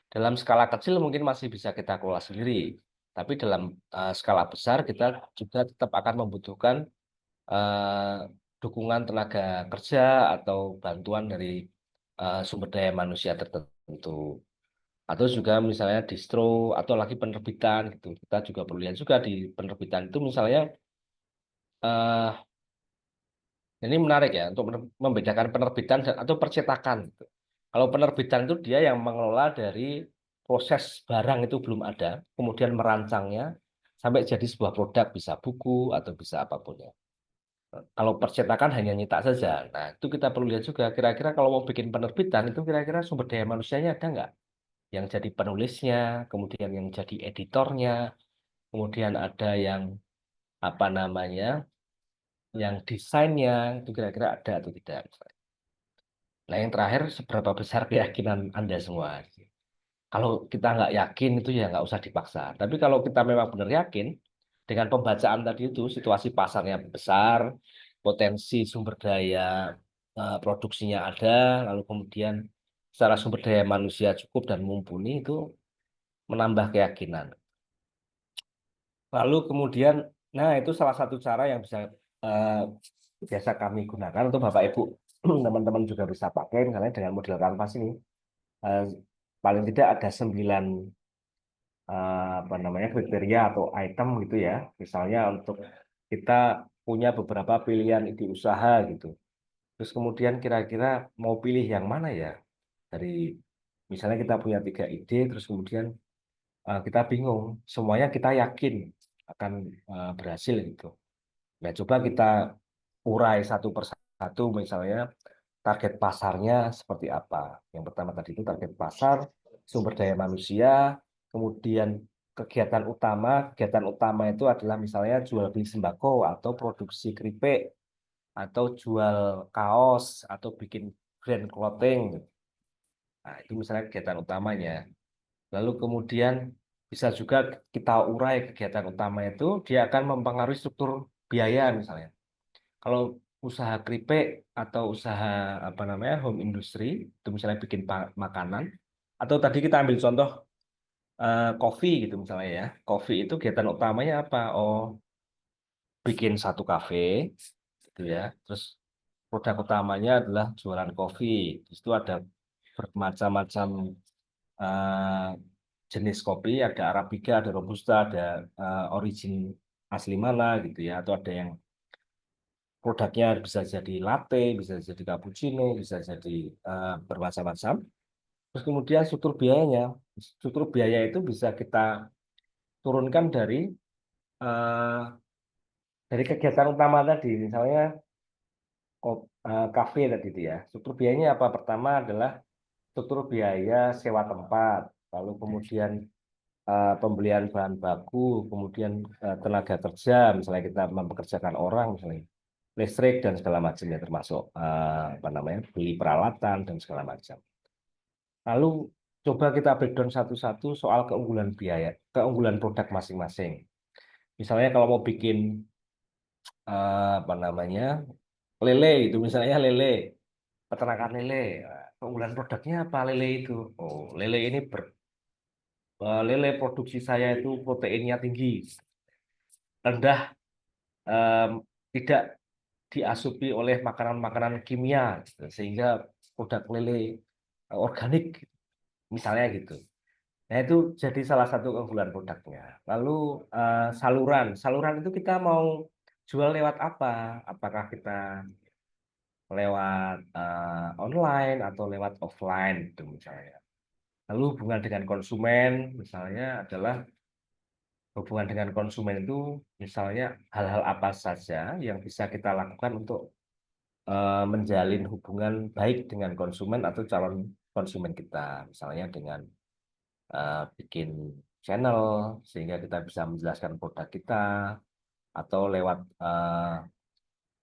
Speaker 2: Dalam skala kecil mungkin masih bisa kita kelola sendiri, tapi dalam skala besar kita juga tetap akan membutuhkan eh, dukungan tenaga kerja atau bantuan dari sumber daya manusia tertentu. Atau juga misalnya distro atau lagi penerbitan gitu. Kita juga perlu lihat juga di penerbitan itu misalnya eh, ini menarik ya untuk membedakan penerbitan atau percetakan gitu. Kalau penerbitan itu dia yang mengelola dari proses barang itu belum ada, kemudian merancangnya sampai jadi sebuah produk bisa buku atau bisa apapun ya. Kalau percetakan hanya nyetak saja. Nah, itu kita perlu lihat juga kira-kira kalau mau bikin penerbitan itu kira-kira sumber daya manusianya ada nggak? Yang jadi penulisnya, kemudian yang jadi editornya, kemudian ada yang apa namanya, yang desainnya itu kira-kira ada atau tidak. Nah, yang terakhir, seberapa besar keyakinan Anda semua? Kalau kita nggak yakin itu ya nggak usah dipaksa. Tapi kalau kita memang benar yakin, dengan pembacaan tadi itu, situasi pasarnya besar, potensi sumber daya produksinya ada, lalu kemudian secara sumber daya manusia cukup dan mumpuni itu menambah keyakinan. Lalu kemudian, nah itu salah satu cara yang bisa eh, biasa kami gunakan untuk Bapak Ibu teman-teman juga bisa pakai misalnya dengan model kanvas ini. Eh, paling tidak ada 9 apa namanya kriteria atau item gitu ya. Misalnya untuk kita punya beberapa pilihan ide usaha gitu. Terus kemudian kira-kira mau pilih yang mana ya? Dari misalnya kita punya 3 ide, terus kemudian kita bingung. Semuanya kita yakin akan berhasil gitu. Nah, coba kita urai satu persatu misalnya target pasarnya seperti apa. Yang pertama tadi itu target pasar, sumber daya manusia, kemudian kegiatan utama itu adalah misalnya jual beli sembako atau produksi keripik atau jual kaos atau bikin brand clothing. Nah, itu misalnya kegiatan utamanya. Lalu kemudian bisa juga kita urai kegiatan utama itu dia akan mempengaruhi struktur biaya misalnya. Kalau usaha keripik atau usaha apa namanya home industry itu misalnya bikin makanan atau tadi kita ambil contoh coffee gitu misalnya ya. Coffee itu kegiatan utamanya apa? Oh, bikin satu kafe gitu ya. Terus produk utamanya adalah jualan kopi. Di situ ada bermacam-macam eh, jenis kopi, ada Arabica, ada Robusta, ada origin asli mana gitu ya, atau ada yang produknya bisa jadi latte, bisa jadi cappuccino, bisa jadi bermacam-macam. Terus kemudian struktur biaya itu bisa kita turunkan eh, dari kegiatan utama tadi, misalnya kafe tadi itu ya. Struktur biayanya apa? Pertama adalah struktur biaya sewa tempat, lalu kemudian pembelian bahan baku, kemudian tenaga kerja, misalnya kita mempekerjakan orang, misalnya listrik dan segala macam ya, termasuk apa namanya, beli peralatan dan segala macam. Lalu coba kita breakdown satu-satu soal keunggulan biaya, keunggulan produk masing-masing. Misalnya kalau mau bikin apa namanya, lele itu, misalnya lele, peternakan lele, keunggulan produknya apa lele itu? Oh, lele ini lele produksi saya itu proteinnya tinggi, rendah, em, tidak diasupi oleh makanan-makanan kimia, gitu. Sehingga produk lele organik, misalnya gitu. Nah, itu jadi salah satu keunggulan produknya. Lalu saluran, saluran itu kita mau jual lewat apa? Apakah kita lewat online atau lewat offline, gitu misalnya. Lalu hubungan dengan konsumen, misalnya adalah hubungan dengan konsumen itu, misalnya hal-hal apa saja yang bisa kita lakukan untuk menjalin hubungan baik dengan konsumen atau calon konsumen kita, misalnya dengan bikin channel sehingga kita bisa menjelaskan produk kita, atau lewat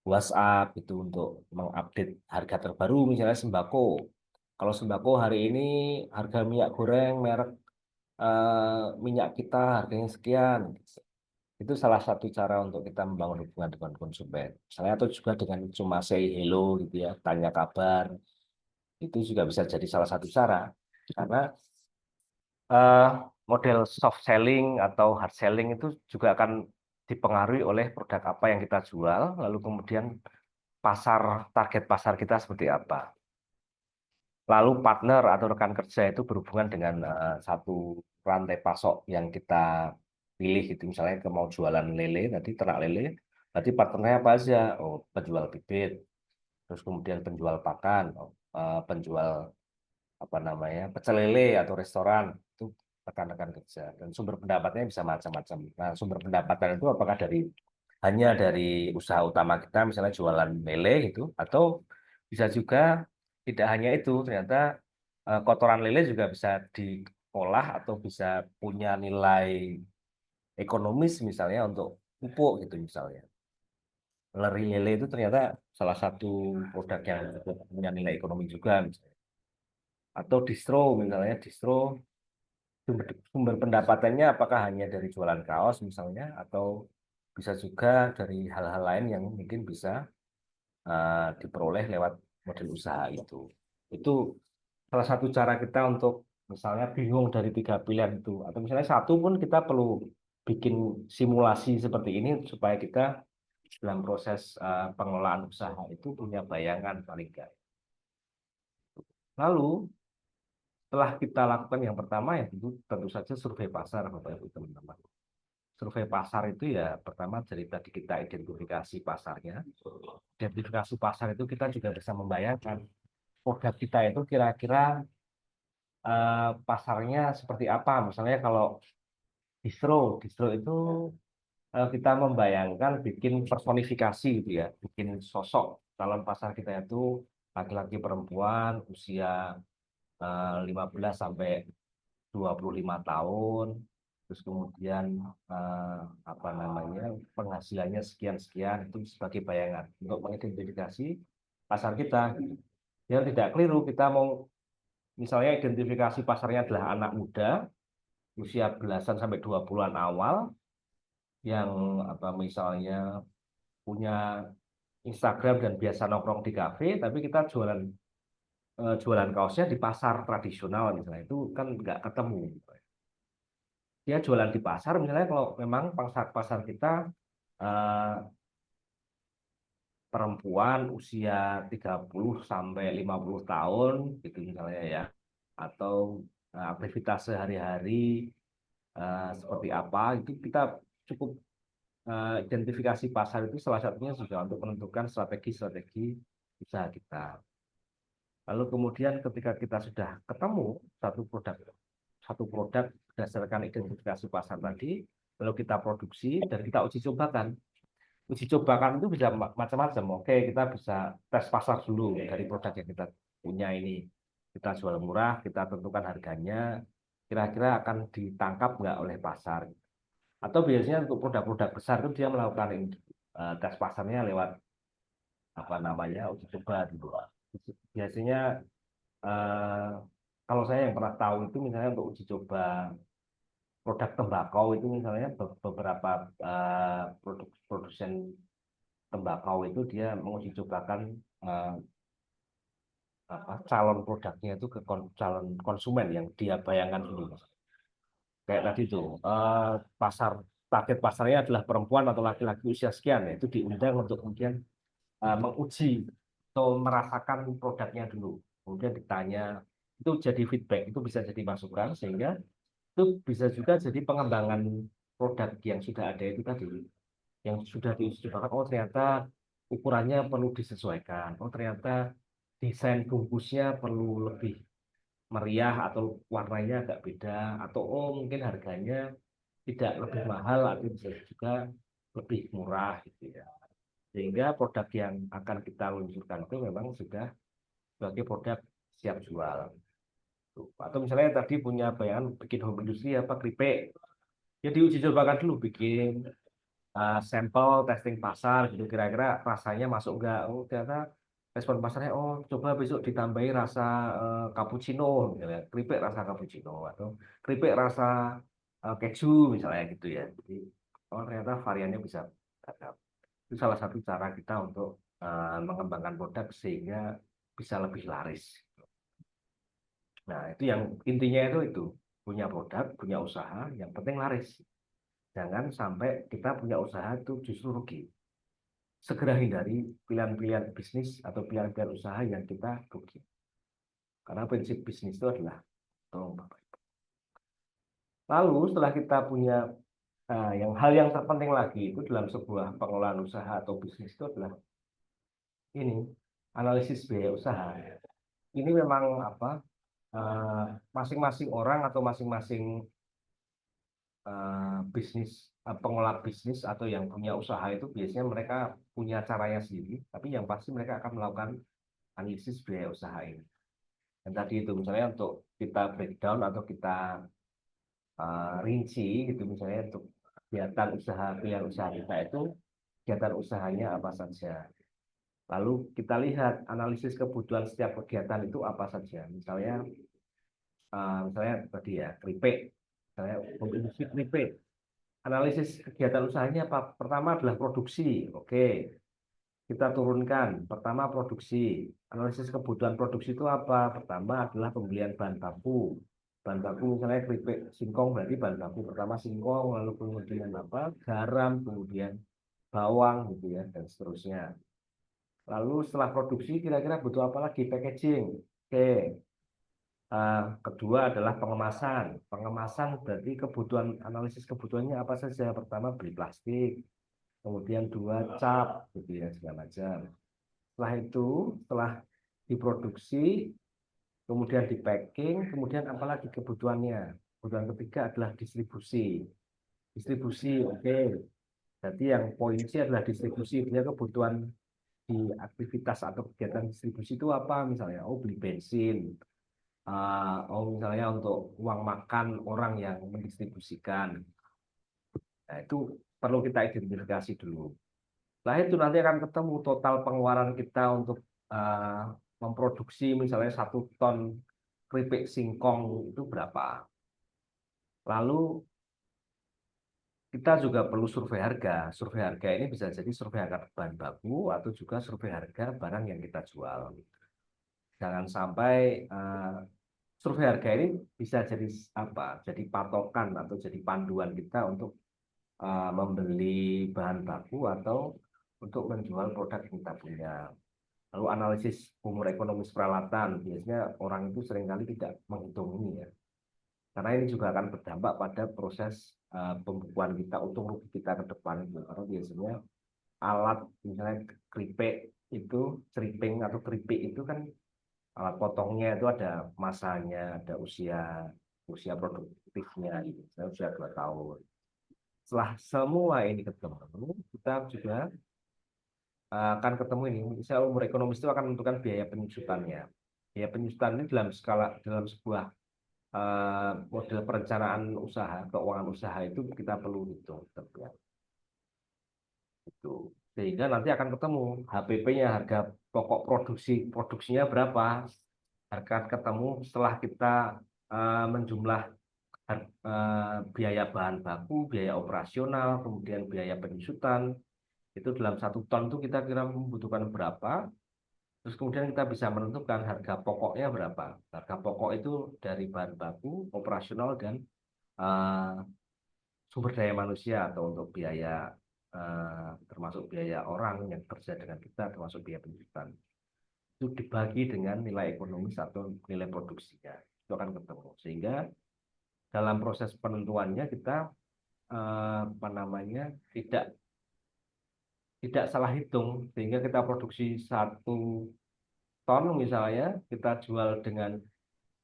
Speaker 2: WhatsApp itu untuk mengupdate harga terbaru, misalnya sembako. Kalau sembako hari ini harga minyak goreng merek minyak kita harganya sekian. Itu salah satu cara untuk kita membangun hubungan dengan konsumen. Misalnya atau juga dengan cuma say hello gitu ya, tanya kabar. Itu juga bisa jadi salah satu cara. Karena eh, model soft selling atau hard selling itu juga akan dipengaruhi oleh produk apa yang kita jual, lalu kemudian pasar, target pasar kita seperti apa. Lalu partner atau rekan kerja itu berhubungan dengan satu rantai pasok yang kita pilih itu, misalnya ke mau jualan lele, nanti ternak lele, berarti partnernya apa aja? Oh, penjual bibit, terus kemudian penjual pakan, penjual apa namanya, pecel lele atau restoran, itu rekan-rekan kerja. Dan sumber pendapatnya bisa macam-macam. Nah, sumber pendapatan itu apakah hanya dari usaha utama kita, misalnya jualan lele gitu, atau bisa juga tidak hanya itu, ternyata kotoran lele juga bisa diolah atau bisa punya nilai ekonomis, misalnya untuk pupuk gitu misalnya. Leri lele itu ternyata salah satu produk yang punya nilai ekonomi juga misalnya. Atau distro, misalnya distro, sumber pendapatannya apakah hanya dari jualan kaos misalnya, atau bisa juga dari hal-hal lain yang mungkin bisa diperoleh lewat model usaha itu. Itu salah satu cara kita untuk misalnya bingung dari tiga pilihan itu, atau misalnya satu pun kita perlu bikin simulasi seperti ini supaya kita dalam proses pengelolaan usaha itu punya bayangan paling nggak. Lalu setelah kita lakukan yang pertama ya tentu saja survei pasar, Bapak Ibu teman-teman. Survei pasar itu ya pertama dari tadi kita identifikasi pasarnya. Identifikasi pasar itu kita juga bisa membayangkan produk kita itu kira-kira pasarnya seperti apa. Misalnya kalau distro, distro itu kita membayangkan bikin personifikasi gitu ya, bikin sosok calon pasar kita itu laki-laki perempuan usia 15 sampai 25 tahun, terus kemudian eh, apa namanya, penghasilannya sekian-sekian, itu sebagai bayangan untuk mengidentifikasi pasar kita. Biar tidak keliru, kita mau misalnya identifikasi pasarnya adalah anak muda usia belasan sampai 20-an awal yang apa misalnya punya Instagram dan biasa nongkrong di kafe, tapi kita jualan kaosnya di pasar tradisional misalnya, itu kan nggak ketemu. Dia jualan di pasar misalnya, kalau memang pasar pasar kita eh, perempuan usia 30 sampai 50 tahun gitu misalnya ya, atau aktivitas sehari-hari seperti apa, itu kita cukup identifikasi pasar itu salah satunya juga untuk menentukan strategi-strategi usaha kita. Lalu kemudian ketika kita sudah ketemu satu produk berdasarkan identifikasi pasar tadi, lalu kita produksi dan kita uji cobakan. Uji cobakan itu bisa macam-macam. Oke, kita bisa tes pasar dulu dari produk yang kita punya ini. Kita jual murah, kita tentukan harganya. kira-kira akan ditangkap nggak oleh pasar. Atau biasanya untuk produk-produk besar itu dia melakukan tes pasarnya lewat apa namanya uji coba gitu. Biasanya eh, kalau saya yang pernah tahu itu misalnya untuk uji coba produk tembakau itu misalnya beberapa produsen tembakau itu dia menguji cobakan eh, calon produknya itu ke calon konsumen yang dia bayangkan dulu. Kayak tadi tuh pasar target pasarnya adalah perempuan atau laki-laki usia sekian, ya, itu diundang untuk kemudian menguji atau merasakan produknya dulu. Kemudian ditanya, itu jadi feedback, itu bisa jadi masukan sehingga itu bisa juga jadi pengembangan produk yang sudah ada itu tadi, yang sudah diusahakan. Oh ternyata ukurannya perlu disesuaikan. Oh ternyata desain bungkusnya perlu lebih meriah atau warnanya agak beda. Atau oh mungkin harganya tidak lebih mahal atau bisa juga lebih murah gitu ya. Sehingga produk yang akan kita luncurkan itu memang sudah sebagai produk siap jual. Tuh. Atau misalnya tadi punya bayangan bikin home industry apa keripik, ya diuji cobakan dulu bikin sampel testing pasar gitu kira-kira rasanya masuk nggak. Oh ternyata respon pasarnya oh coba besok ditambahi rasa cappuccino misalnya keripik rasa cappuccino atau keripik rasa keju misalnya gitu ya. Jadi oh ternyata variannya bisa ada. Itu salah satu cara kita untuk mengembangkan produk sehingga bisa lebih laris. Nah, itu yang intinya itu punya produk, punya usaha, yang penting laris. Jangan sampai kita punya usaha itu justru rugi. Segera hindari pilihan-pilihan bisnis atau pilihan-pilihan usaha yang kita rugi. Karena prinsip bisnis itu adalah tolong Bapak. Lalu setelah kita punya yang hal yang terpenting lagi itu dalam sebuah pengelolaan usaha atau bisnis itu adalah ini analisis biaya usaha. Ini memang apa eh, masing-masing orang atau masing-masing bisnis pengolah bisnis atau yang punya usaha itu biasanya mereka punya caranya sendiri, tapi yang pasti mereka akan melakukan analisis biaya usaha ini. Dan tadi itu misalnya untuk kita breakdown atau kita rinci gitu misalnya untuk kegiatan usaha pilihan usaha kita itu kegiatan usahanya apa saja. Lalu kita lihat analisis kebutuhan setiap kegiatan itu apa saja. Misalnya tadi ya keripik, misalnya industri keripik. Analisis kegiatan usahanya apa? Pertama adalah produksi. Oke, kita turunkan. Pertama produksi. Analisis kebutuhan produksi itu apa? Pertama adalah pembelian bahan baku. Bahan baku misalnya keripik singkong berarti bahan baku pertama singkong, lalu kemudian apa? Garam, kemudian bawang gitu ya dan seterusnya. Lalu setelah produksi kira-kira butuh apa lagi? Packaging. Oke. Kedua adalah pengemasan. Pengemasan berarti kebutuhan analisis kebutuhannya apa saja. Pertama beli plastik, kemudian dua cap, gitu ya segala macam. Setelah itu, setelah diproduksi, kemudian di packing, kemudian apalagi kebutuhannya. Kebutuhan ketiga adalah distribusi. Distribusi, oke. Jadi yang poin C adalah distribusi. Dia kebutuhan di aktivitas atau kegiatan distribusi itu apa misalnya? Oh beli bensin, oh misalnya untuk uang makan orang yang mendistribusikan. Nah, itu perlu kita identifikasi dulu. Nah, itu nanti akan ketemu total pengeluaran kita untuk uh, memproduksi misalnya 1 ton keripik singkong itu berapa. Lalu kita juga perlu survei harga. Survei harga ini bisa jadi survei harga bahan baku atau juga survei harga barang yang kita jual. Jangan sampai survei harga ini bisa jadi apa? Jadi patokan atau jadi panduan kita untuk membeli bahan baku atau untuk menjual produk yang kita punya. Lalu analisis umur ekonomis peralatan, biasanya orang itu seringkali tidak menghitung ini ya. Karena ini juga akan berdampak pada proses pembukuan kita, untung rugi kita ke depan itu. Karena biasanya alat misalnya keripik itu, stripping atau keripik itu kan alat potongnya itu ada masanya, ada usia usia produktifnya, gitu. Saya usia 2 tahun. Setelah semua ini ketemu, kita juga akan ketemu ini. Misalnya umur ekonomis itu akan menentukan biaya penyusutannya. Biaya penyusutan ini dalam skala dalam sebuah model perencanaan usaha, keuangan usaha itu kita perlu hitung tetap ya. Itu. Sehingga nanti akan ketemu HPP-nya, harga pokok produksinya berapa. Harga ketemu setelah kita menjumlah biaya bahan baku, biaya operasional, kemudian biaya penyusutan. Itu dalam 1 ton itu kita kira membutuhkan berapa. Terus kemudian kita bisa menentukan harga pokoknya berapa. Harga pokok itu dari bahan baku, operasional, dan eh, sumber daya manusia atau untuk biaya termasuk biaya orang yang kerja dengan kita, termasuk biaya penjualan. Itu dibagi dengan nilai ekonomis atau nilai produksinya. Itu akan ketemu. Sehingga dalam proses penentuannya kita apa namanya tidak salah hitung, sehingga kita produksi 1 ton misalnya kita jual dengan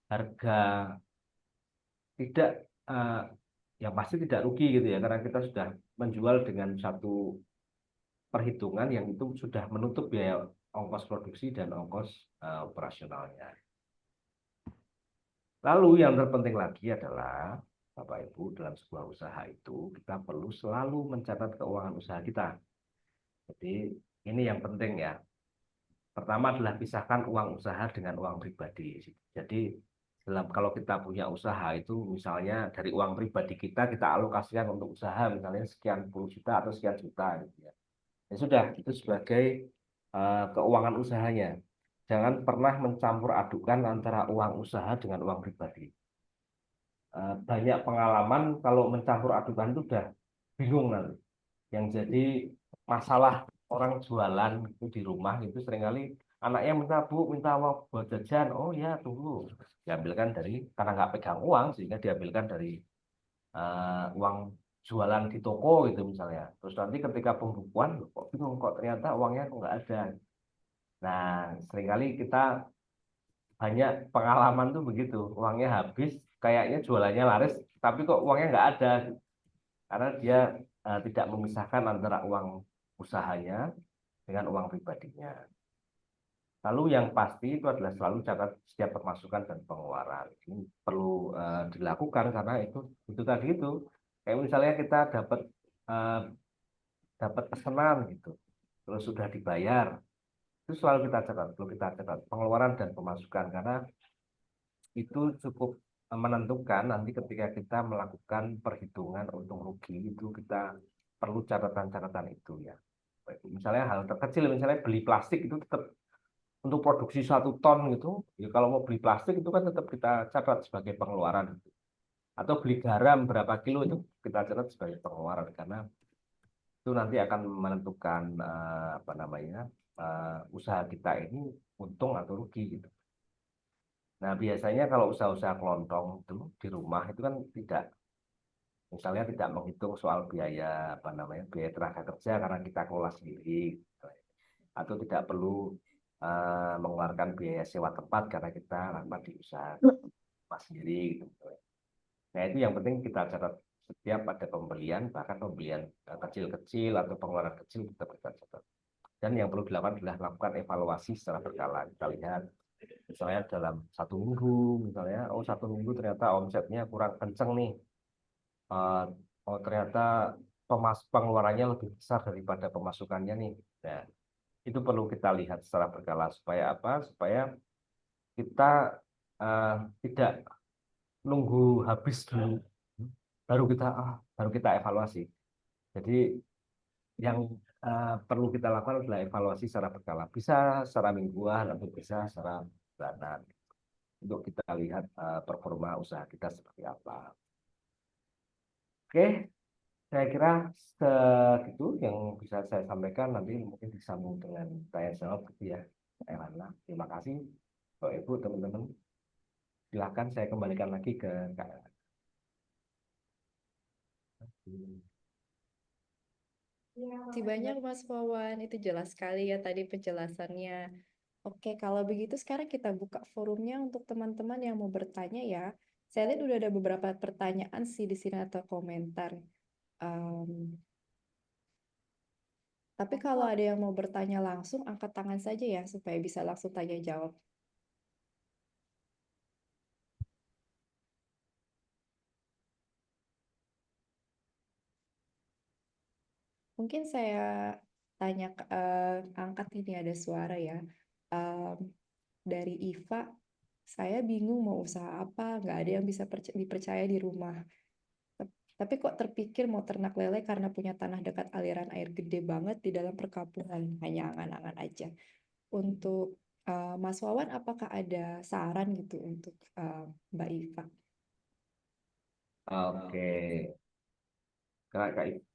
Speaker 2: harga tidak yang pasti tidak rugi gitu ya, karena kita sudah menjual dengan satu perhitungan yang itu sudah menutup biaya ongkos produksi dan ongkos operasionalnya. Lalu yang terpenting lagi adalah Bapak Ibu, dalam sebuah usaha itu kita perlu selalu mencatat keuangan usaha kita. Jadi ini yang penting ya. Pertama adalah pisahkan uang usaha dengan uang pribadi. Jadi kalau kita punya usaha itu misalnya dari uang pribadi kita alokasikan untuk usaha misalnya sekian puluh juta atau sekian juta gitu ya. Ya sudah, itu sebagai keuangan usahanya. Jangan pernah mencampur adukan antara uang usaha dengan uang pribadi. Banyak pengalaman kalau mencampur adukan itu udah bingung nanti. Yang jadi masalah orang jualan itu di rumah itu seringkali anaknya minta bu, minta uang buat jajan. Oh ya, tunggu. Diambilkan dari, karena nggak pegang uang, sehingga diambilkan dari uang jualan di toko gitu misalnya. Terus nanti ketika pembukuan, kok bingung, kok ternyata uangnya kok nggak ada. Nah, seringkali kita banyak pengalaman tuh begitu. Uangnya habis, kayaknya jualannya laris, tapi kok uangnya nggak ada. Karena dia tidak memisahkan antara uang usahanya dengan uang pribadinya. Lalu yang pasti itu adalah selalu catat setiap pemasukan dan pengeluaran. Ini perlu dilakukan karena itu tadi itu kayak misalnya kita eh, dapat pesanan gitu, terus sudah dibayar, itu selalu kita catat, perlu kita catat pengeluaran dan pemasukan karena itu cukup menentukan nanti ketika kita melakukan perhitungan untung rugi itu kita perlu catatan-catatan itu ya. Misalnya hal terkecil, misalnya beli plastik itu tetap untuk produksi 1 ton gitu, ya kalau mau beli plastik itu kan tetap kita catat sebagai pengeluaran. Atau beli garam berapa kilo itu kita catat sebagai pengeluaran karena itu nanti akan menentukan apa namanya usaha kita ini untung atau rugi gitu. Nah biasanya kalau usaha-usaha kelontong itu di rumah itu kan tidak, misalnya tidak menghitung soal biaya apa namanya biaya tenaga kerja karena kita kelola sendiri gitu. Atau tidak perlu mengeluarkan biaya sewa tempat karena kita lakukan di usaha rumah sendiri gitu. Nah itu yang penting kita catat setiap ada pembelian, bahkan pembelian kecil-kecil atau pengeluaran kecil kita catat. Dan yang perlu dilakukan adalah melakukan evaluasi secara berkala. Kita lihat misalnya dalam 1 minggu, misalnya oh 1 minggu ternyata omsetnya kurang kenceng nih. Eh, oh ternyata pengeluarannya lebih besar daripada pemasukannya nih. Nah, itu perlu kita lihat secara berkala supaya apa? Supaya kita eh, tidak nunggu habis dulu baru kita evaluasi. Jadi yang perlu kita lakukan adalah evaluasi secara berkala. Bisa secara mingguan atau bisa secara bulanan untuk kita lihat performa usaha kita seperti apa. Oke, saya kira segitu yang bisa saya sampaikan. Nanti mungkin disambung dengan tanya jawab gitu ya. Elana, terima kasih Bapak Ibu teman-teman. Silakan saya kembalikan lagi ke Kak.
Speaker 1: Terima kasih banyak Mas Wawan, itu jelas sekali ya tadi penjelasannya. Oke, kalau begitu sekarang kita buka forumnya untuk teman-teman yang mau bertanya ya. Saya lihat udah ada beberapa pertanyaan sih di sini atau komentar. Em, tapi kalau ada yang mau bertanya langsung, angkat tangan saja ya supaya bisa langsung tanya jawab. Mungkin saya tanya, angkat ini ada suara ya. Dari Iva, saya bingung mau usaha apa, nggak ada yang bisa dipercaya di rumah. Tapi kok terpikir mau ternak lele karena punya tanah dekat aliran air gede banget di dalam perkampungan, hanya angan-angan aja. Untuk Mas Wawan, apakah ada saran gitu untuk Mbak Iva?
Speaker 2: Oke,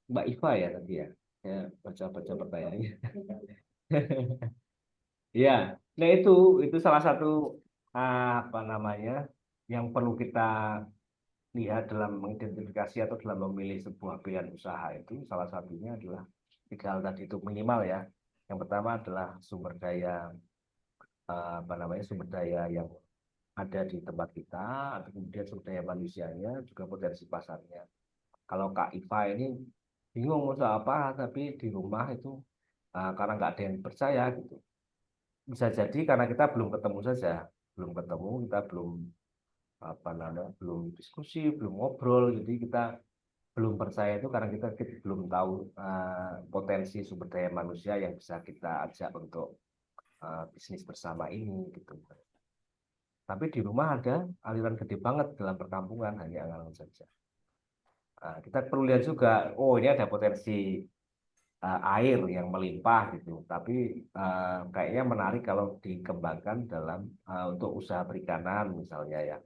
Speaker 2: Mbak Iva ya tadi ya. Saya baca-baca pertanyaannya. Iya, nah itu salah satu apa namanya yang perlu kita lihat dalam mengidentifikasi atau dalam memilih sebuah pilihan usaha itu salah satunya adalah tiga hal tadi itu minimal ya. Yang pertama adalah sumber daya apa namanya sumber daya yang ada di tempat kita, atau kemudian sumber daya manusianya juga potensi pasarnya. Kalau Kak Iva ini bingung mau usaha apa, tapi di rumah itu karena nggak ada yang percaya gitu. Bisa jadi karena kita belum ketemu saja, belum ketemu, kita belum apa namanya, belum diskusi, belum ngobrol, jadi kita belum percaya itu karena kita belum tahu potensi sumber daya manusia yang bisa kita ajak untuk bisnis bersama ini gitu. Tapi di rumah ada aliran gede banget dalam perkampungan, hanya angan saja. Kita perlu lihat juga, oh ini ada potensi air yang melimpah gitu. Tapi kayaknya menarik kalau dikembangkan dalam untuk usaha perikanan misalnya ya.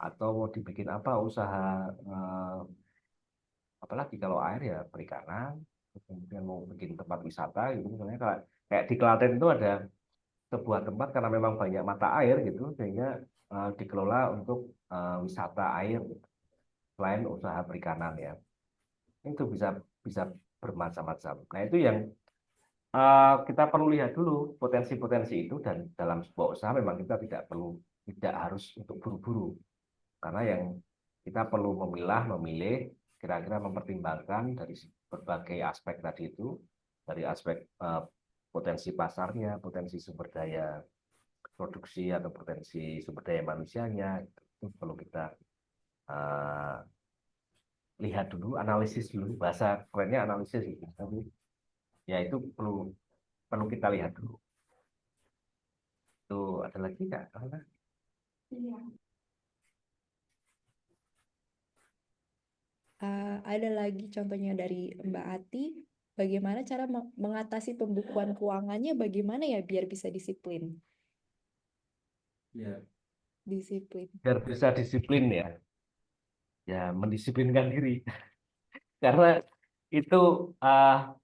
Speaker 2: Atau mau dibikin apa usaha apalagi kalau air ya perikanan. Kemudian mau bikin tempat wisata gitu misalnya kayak di Klaten itu ada sebuah tempat karena memang banyak mata air gitu sehingga dikelola untuk wisata air gitu. Selain usaha perikanan ya. Itu bisa bisa bermacam-macam. Nah, itu yang kita perlu lihat dulu potensi-potensi itu dan dalam sebuah usaha memang kita tidak harus untuk buru-buru karena yang kita perlu memilih, kira-kira mempertimbangkan dari berbagai aspek tadi itu, dari aspek potensi pasarnya, potensi sumber daya produksi atau potensi sumber daya manusianya, itu perlu kita uh, lihat dulu, analisis dulu, bahasa kerennya analisis gitu. Tapi ya itu perlu perlu kita lihat dulu. Itu ada lagi nggak?
Speaker 1: Iya. Ada lagi contohnya dari Mbak Ati, bagaimana cara mengatasi pembukuan keuangannya, bagaimana ya biar bisa disiplin?
Speaker 2: Ya.
Speaker 1: Disiplin.
Speaker 2: Biar bisa disiplin ya, ya mendisiplinkan diri. Karena itu uh,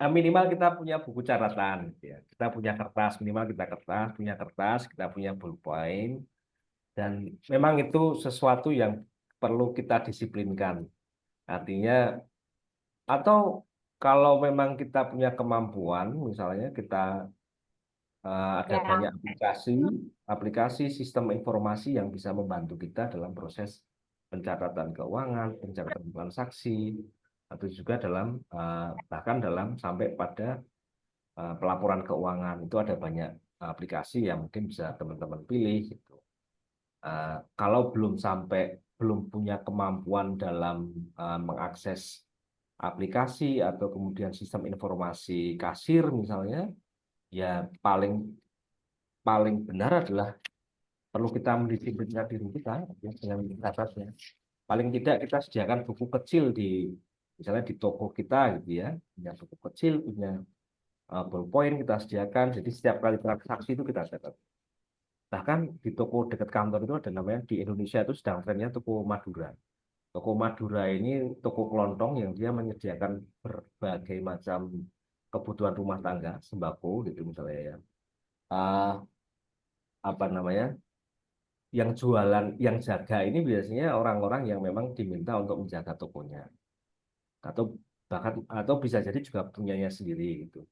Speaker 2: minimal kita punya buku catatan, gitu ya. Kita punya kertas, minimal kita punya kertas, kita punya ballpoint, dan memang itu sesuatu yang perlu kita disiplinkan. Artinya, atau kalau memang kita punya kemampuan, misalnya kita ada
Speaker 1: Ya.
Speaker 2: banyak aplikasi sistem informasi yang bisa membantu kita dalam proses pencatatan keuangan, pencatatan transaksi, atau juga dalam bahkan dalam sampai pada pelaporan keuangan itu ada banyak aplikasi yang mungkin bisa teman-teman pilih gitu. Kalau belum punya kemampuan dalam mengakses aplikasi atau kemudian sistem informasi kasir misalnya, ya paling paling benar adalah perlu kita mendisiplinkan diri kita ya, dengan catatan. Paling tidak kita sediakan buku kecil di misalnya di toko kita gitu ya, punya buku kecil, punya ballpoint kita sediakan. Jadi setiap kali transaksi itu kita catat. Bahkan di toko dekat kantor itu ada namanya di Indonesia itu sedang trennya toko Madura. Toko Madura ini toko kelontong yang dia menyediakan berbagai macam kebutuhan rumah tangga, sembako gitu misalnya ya. Ah, apa namanya? Yang jualan, yang jaga ini biasanya orang-orang yang memang diminta untuk menjaga tokonya. Atau bahkan atau bisa jadi juga punyanya sendiri gitu.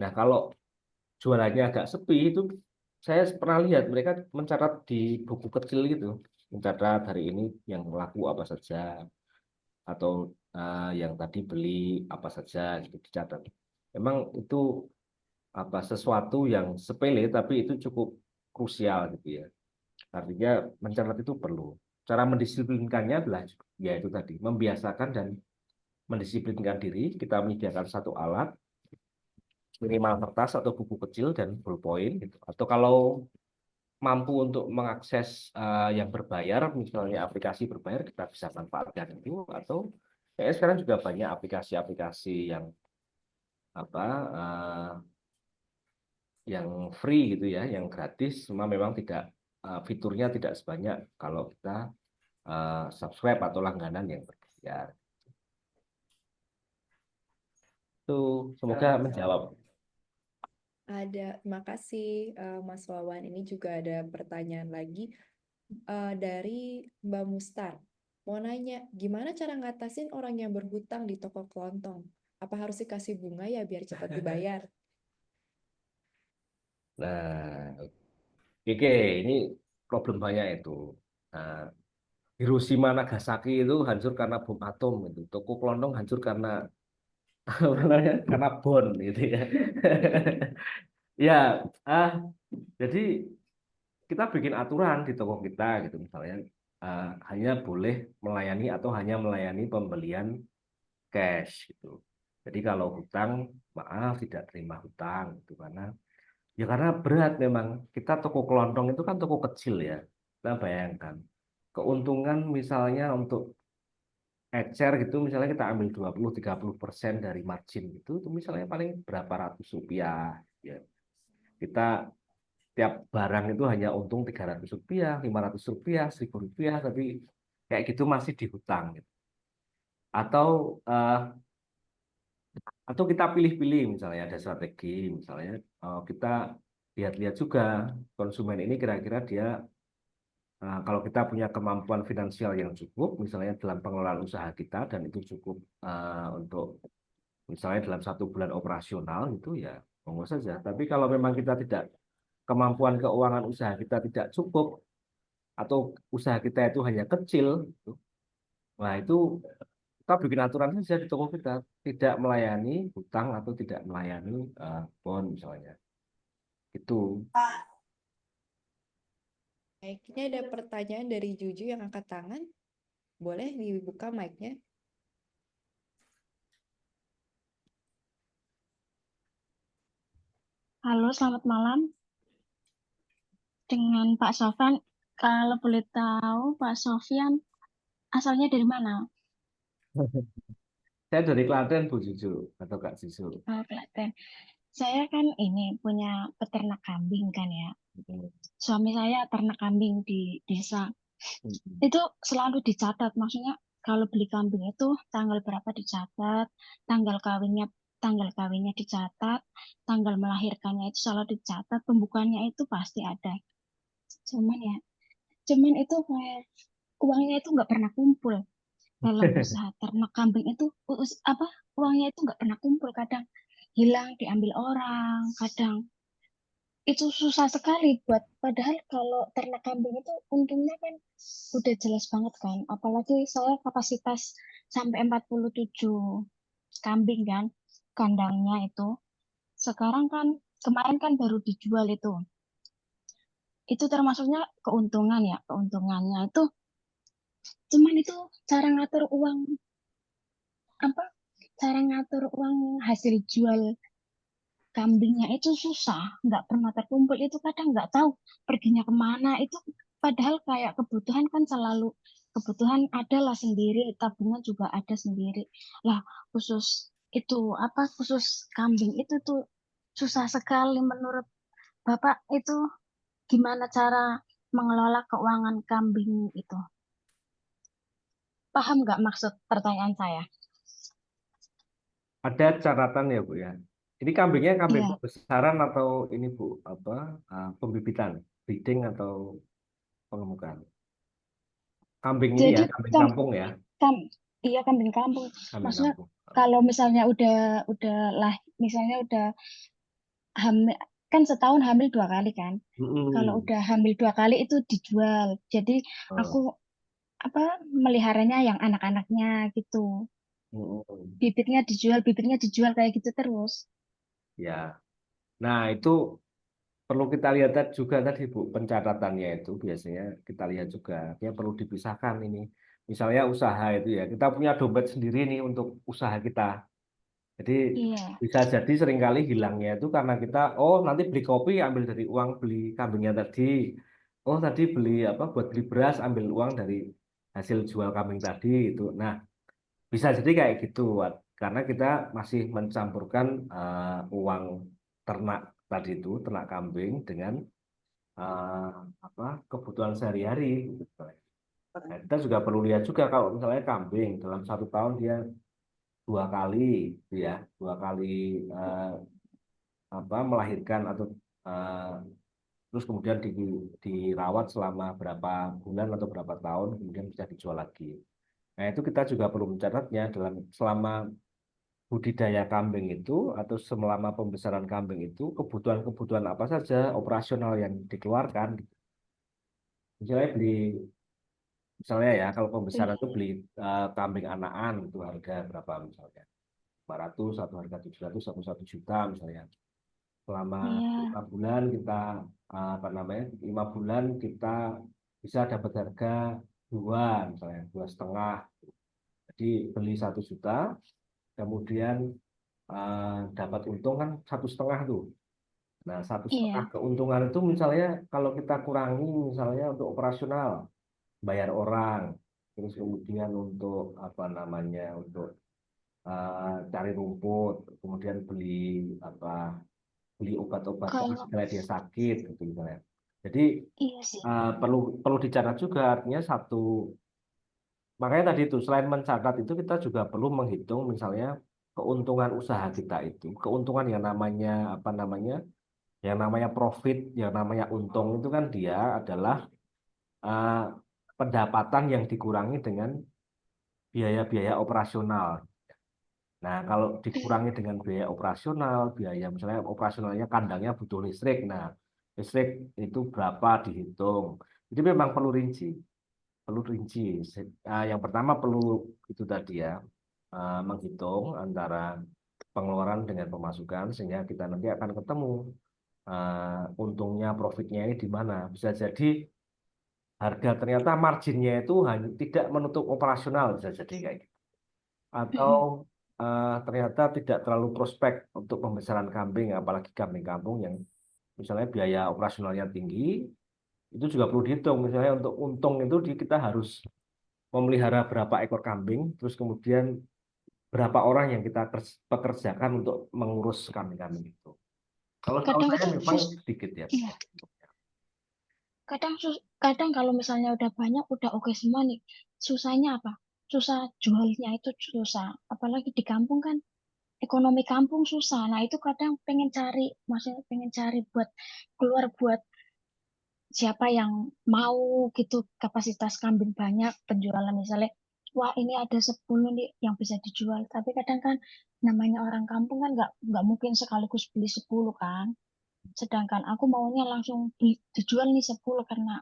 Speaker 2: Nah, kalau jualannya agak sepi itu saya pernah lihat mereka mencatat di buku kecil gitu, mencatat hari ini yang laku apa saja atau yang tadi beli apa saja gitu dicatat. Memang itu apa sesuatu yang sepele tapi itu cukup krusial gitu ya. Artinya mencatat itu perlu. Cara mendisiplinkannya adalah ya itu tadi membiasakan dan mendisiplinkan diri, kita menyediakan satu alat, minimal kertas atau buku kecil dan ballpoint gitu. Atau kalau mampu untuk mengakses yang berbayar, misalnya aplikasi berbayar, kita bisa manfaatkan itu. Atau kayak sekarang juga banyak aplikasi-aplikasi apa yang free gitu ya, yang gratis, cuma memang tidak fiturnya tidak sebanyak kalau kita subscribe atau langganan yang berbayar. Itu semoga menjawab.
Speaker 1: Terima kasih Mas Wawan. Ini juga ada pertanyaan lagi dari Mbak Mustar. Mau nanya, gimana cara ngatasin orang yang berhutang di toko kelontong? Apa harus dikasih bunga ya biar cepat dibayar?
Speaker 2: Nah, oke, ini problem banyak itu. Nah, Hiroshima Nagasaki itu hancur karena bom atom itu. Toko kelontong hancur karena apa namanya? Karena bom gitu ya. Ya, ah, jadi kita bikin aturan di toko kita gitu misalnya hanya boleh melayani atau hanya melayani pembelian cash gitu. Jadi kalau hutang, maaf tidak terima hutang gitu karena berat memang. Kita toko kelontong itu kan toko kecil ya. Kita bayangkan keuntungan misalnya untuk ecer gitu misalnya kita ambil 20-30% dari margin itu misalnya paling berapa ratus rupiah ya. Kita tiap barang itu hanya untung 300 rupiah, 500 rupiah, 1000 rupiah, tapi kayak gitu masih dihutang gitu. Atau atau kita pilih-pilih misalnya ada strategi misalnya kita lihat-lihat juga konsumen ini kira-kira dia kalau kita punya kemampuan finansial yang cukup misalnya dalam pengelolaan usaha kita dan itu cukup untuk misalnya dalam 1 bulan operasional itu ya monggo saja. Tapi kalau memang kita tidak kemampuan keuangan usaha kita tidak cukup atau usaha kita itu hanya kecil, gitu, nah itu kita bikin aturan saja di toko kita tidak melayani hutang atau tidak melayani bond misalnya. Itu
Speaker 1: Baik, ini ada pertanyaan dari Juju yang angkat tangan. Boleh dibuka mic-nya?
Speaker 3: Halo, selamat malam dengan Pak Sofyan. Kalau boleh tahu, Pak Sofyan asalnya dari mana?
Speaker 2: saya dari Klaten Bu Juju atau Kak Juju.
Speaker 3: Oh, Klaten. Saya kan ini punya peternak kambing kan ya. Suami saya ternak kambing di desa. Itu selalu dicatat. Maksudnya kalau beli kambing itu tanggal berapa dicatat, tanggal kawinnya dicatat, tanggal melahirkannya itu selalu dicatat, pembukuannya itu pasti ada. Cuman ya, cuman itu kayak uangnya itu nggak pernah kumpul dalam usaha ternak kambing itu apa uangnya itu nggak pernah kumpul, kadang hilang diambil orang, kadang itu susah sekali buat, padahal kalau ternak kambing itu untungnya kan udah jelas banget kan, apalagi saya kapasitas sampai 47 kambing kan kandangnya itu. Sekarang kan kemarin kan baru dijual itu termasuknya keuntungan ya, keuntungannya itu cuman itu cara ngatur uang, apa cara ngatur uang hasil jual kambingnya itu susah, nggak pernah terkumpul, itu kadang nggak tahu perginya kemana itu, padahal kayak kebutuhan kan selalu kebutuhan adalah sendiri, tabungan juga ada sendiri lah. Khusus itu apa khusus kambing itu tuh susah sekali menurut Bapak itu, gimana cara mengelola keuangan kambing itu, paham nggak maksud pertanyaan saya?
Speaker 2: Ada catatan ya Bu ya. Ini kambingnya kambing
Speaker 3: Iya,
Speaker 2: pembesaran atau ini Bu apa pembibitan, breeding atau pengemukan? Kambing ini ya,
Speaker 3: jadi
Speaker 2: kambing
Speaker 3: kan
Speaker 2: kampung ya,
Speaker 3: Kam, iya kambing kampung.
Speaker 2: kambing
Speaker 3: Maksudnya
Speaker 2: kampung.
Speaker 3: kalau misalnya udah lah, misalnya udah hamil, kan setahun hamil 2 kali kan. Kalau
Speaker 2: Mm-mm.
Speaker 3: udah hamil 2 kali itu dijual. Jadi aku
Speaker 2: Oh,
Speaker 3: apa meliharanya yang anak-anaknya gitu.
Speaker 2: mm-mm.
Speaker 3: Bibitnya dijual kayak gitu terus.
Speaker 2: Ya. Nah, itu perlu kita lihat juga tadi Bu, pencatatannya itu biasanya kita lihat juga dia perlu dipisahkan ini. misalnya usaha itu ya, kita punya dompet sendiri nih untuk usaha kita. Jadi
Speaker 3: Iya,
Speaker 2: bisa jadi seringkali hilangnya itu karena kita, oh nanti beli kopi ambil dari uang beli kambingnya tadi. Oh tadi beli apa buat beli beras ambil uang dari hasil jual kambing tadi itu. Nah, bisa jadi kayak gitu, karena kita masih mencampurkan uang ternak tadi itu, ternak kambing dengan eh, apa kebutuhan sehari-hari gitu. Nah, kita juga perlu lihat juga kalau misalnya kambing dalam 1 tahun dia 2 kali, gitu ya, 2 kali eh, melahirkan atau eh, terus kemudian dirawat selama berapa bulan atau berapa tahun, kemudian bisa dijual lagi. Nah, itu kita juga perlu mencatatnya dalam selama budidaya kambing itu atau selama pembesaran kambing itu kebutuhan-kebutuhan apa saja operasional yang dikeluarkan. Misalnya beli, misalnya ya kalau pembesaran itu
Speaker 3: iya,
Speaker 2: beli kambing anakan itu harga berapa misalnya 500, satu harga 700, satu juta misalnya. Selama
Speaker 3: iya.
Speaker 2: 5 bulan kita apa namanya 5 bulan kita bisa dapat harga dua misalnya 2,5. Jadi beli 1 juta, kemudian dapat untung kan 1,5 tuh. Nah, 1,5
Speaker 3: Iya.
Speaker 2: keuntungan itu misalnya kalau kita kurangi misalnya untuk operasional, bayar orang, terus kemudian untuk apa namanya untuk cari rumput, kemudian beli apa beli obat-obatan
Speaker 3: Kalau
Speaker 2: setelah dia sakit gitu misalnya. Jadi
Speaker 3: iya sih.
Speaker 2: perlu perlu dicatat juga artinya satu. Makanya tadi itu selain mencatat itu kita juga perlu menghitung misalnya keuntungan usaha kita itu, keuntungan yang namanya apa namanya, yang namanya profit, yang namanya untung itu kan dia adalah eh, pendapatan yang dikurangi dengan biaya-biaya operasional. Nah, kalau dikurangi dengan biaya operasional, biaya misalnya operasionalnya kandangnya butuh listrik. Nah, listrik itu berapa dihitung. Jadi memang perlu rinci, perlu rinci. Yang pertama perlu itu tadi ya, menghitung antara pengeluaran dengan pemasukan sehingga kita nanti akan ketemu untungnya, profitnya ini di mana. Bisa jadi harga ternyata marginnya itu hanya tidak menutup operasional, bisa jadi kayak gitu. Atau
Speaker 3: Mm-mm.
Speaker 2: ternyata tidak terlalu prospek untuk pembesaran kambing, apalagi kambing kampung yang misalnya biaya operasionalnya tinggi, itu juga perlu dihitung. Misalnya untuk untung itu kita harus memelihara berapa ekor kambing, terus kemudian berapa orang yang kita pekerjakan untuk mengurus kambing-kambing itu. Kalau tahu
Speaker 3: Kadang
Speaker 2: saya
Speaker 3: itu
Speaker 2: memang sedikit ya.
Speaker 3: iya. Kadang kalau misalnya udah banyak, udah oke semua nih. Susahnya apa? Susah jualnya itu susah. Apalagi di kampung kan ekonomi kampung susah. Nah, itu kadang pengen cari, maksudnya pengen cari buat keluar buat siapa yang mau gitu kapasitas kambing banyak penjualan misalnya wah ini ada 10 nih yang bisa dijual tapi kadang kan namanya orang kampung kan nggak mungkin sekaligus beli 10 kan sedangkan aku maunya langsung dijual nih 10 karena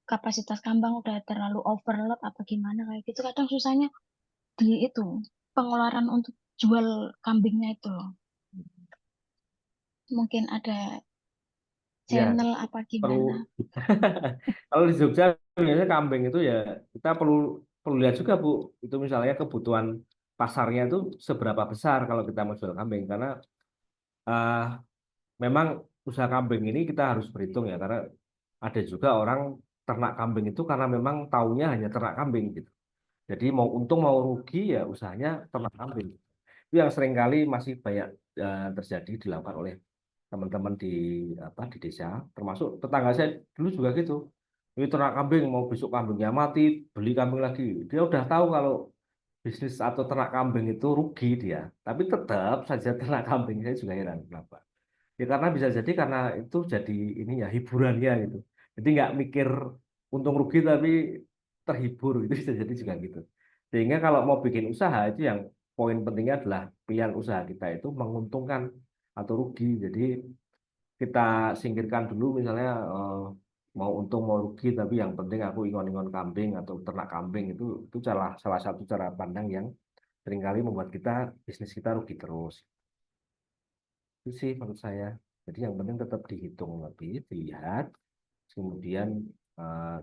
Speaker 3: kapasitas kambang udah terlalu overload apa gimana kayak gitu kadang susahnya di itu pengeluaran untuk jual kambingnya itu loh mungkin ada
Speaker 2: Ya,
Speaker 3: channel apa
Speaker 2: perlu.
Speaker 3: gimana.
Speaker 2: Kalau di Jogja biasanya kambing itu ya kita perlu perlu lihat juga Bu, itu misalnya kebutuhan pasarnya itu seberapa besar kalau kita mau jual kambing, karena eh, memang usaha kambing ini kita harus berhitung ya, karena ada juga orang ternak kambing itu karena memang taunya hanya ternak kambing gitu. Jadi mau untung mau rugi ya usahanya ternak kambing. Itu yang seringkali masih banyak terjadi dilakukan oleh teman-teman di apa di desa, termasuk tetangga saya dulu juga gitu. Ini ternak kambing mau besok kambingnya mati, beli kambing lagi. Dia udah tahu kalau bisnis atau ternak kambing itu rugi dia, tapi tetap saja ternak kambing. Saya juga heran kenapa. Ya karena bisa jadi karena itu jadi ini ya hiburannya gitu. Jadi nggak mikir untung rugi tapi terhibur itu bisa jadi juga gitu. Sehingga kalau mau bikin usaha itu yang poin pentingnya adalah pilihan usaha kita itu menguntungkan atau rugi. Jadi kita singkirkan dulu misalnya mau untung mau rugi tapi yang penting aku ingon-ingon kambing atau ternak kambing itu salah satu cara pandang yang seringkali membuat kita bisnis kita rugi terus. Itu sih menurut saya. Jadi yang penting tetap dihitung lebih, dilihat, kemudian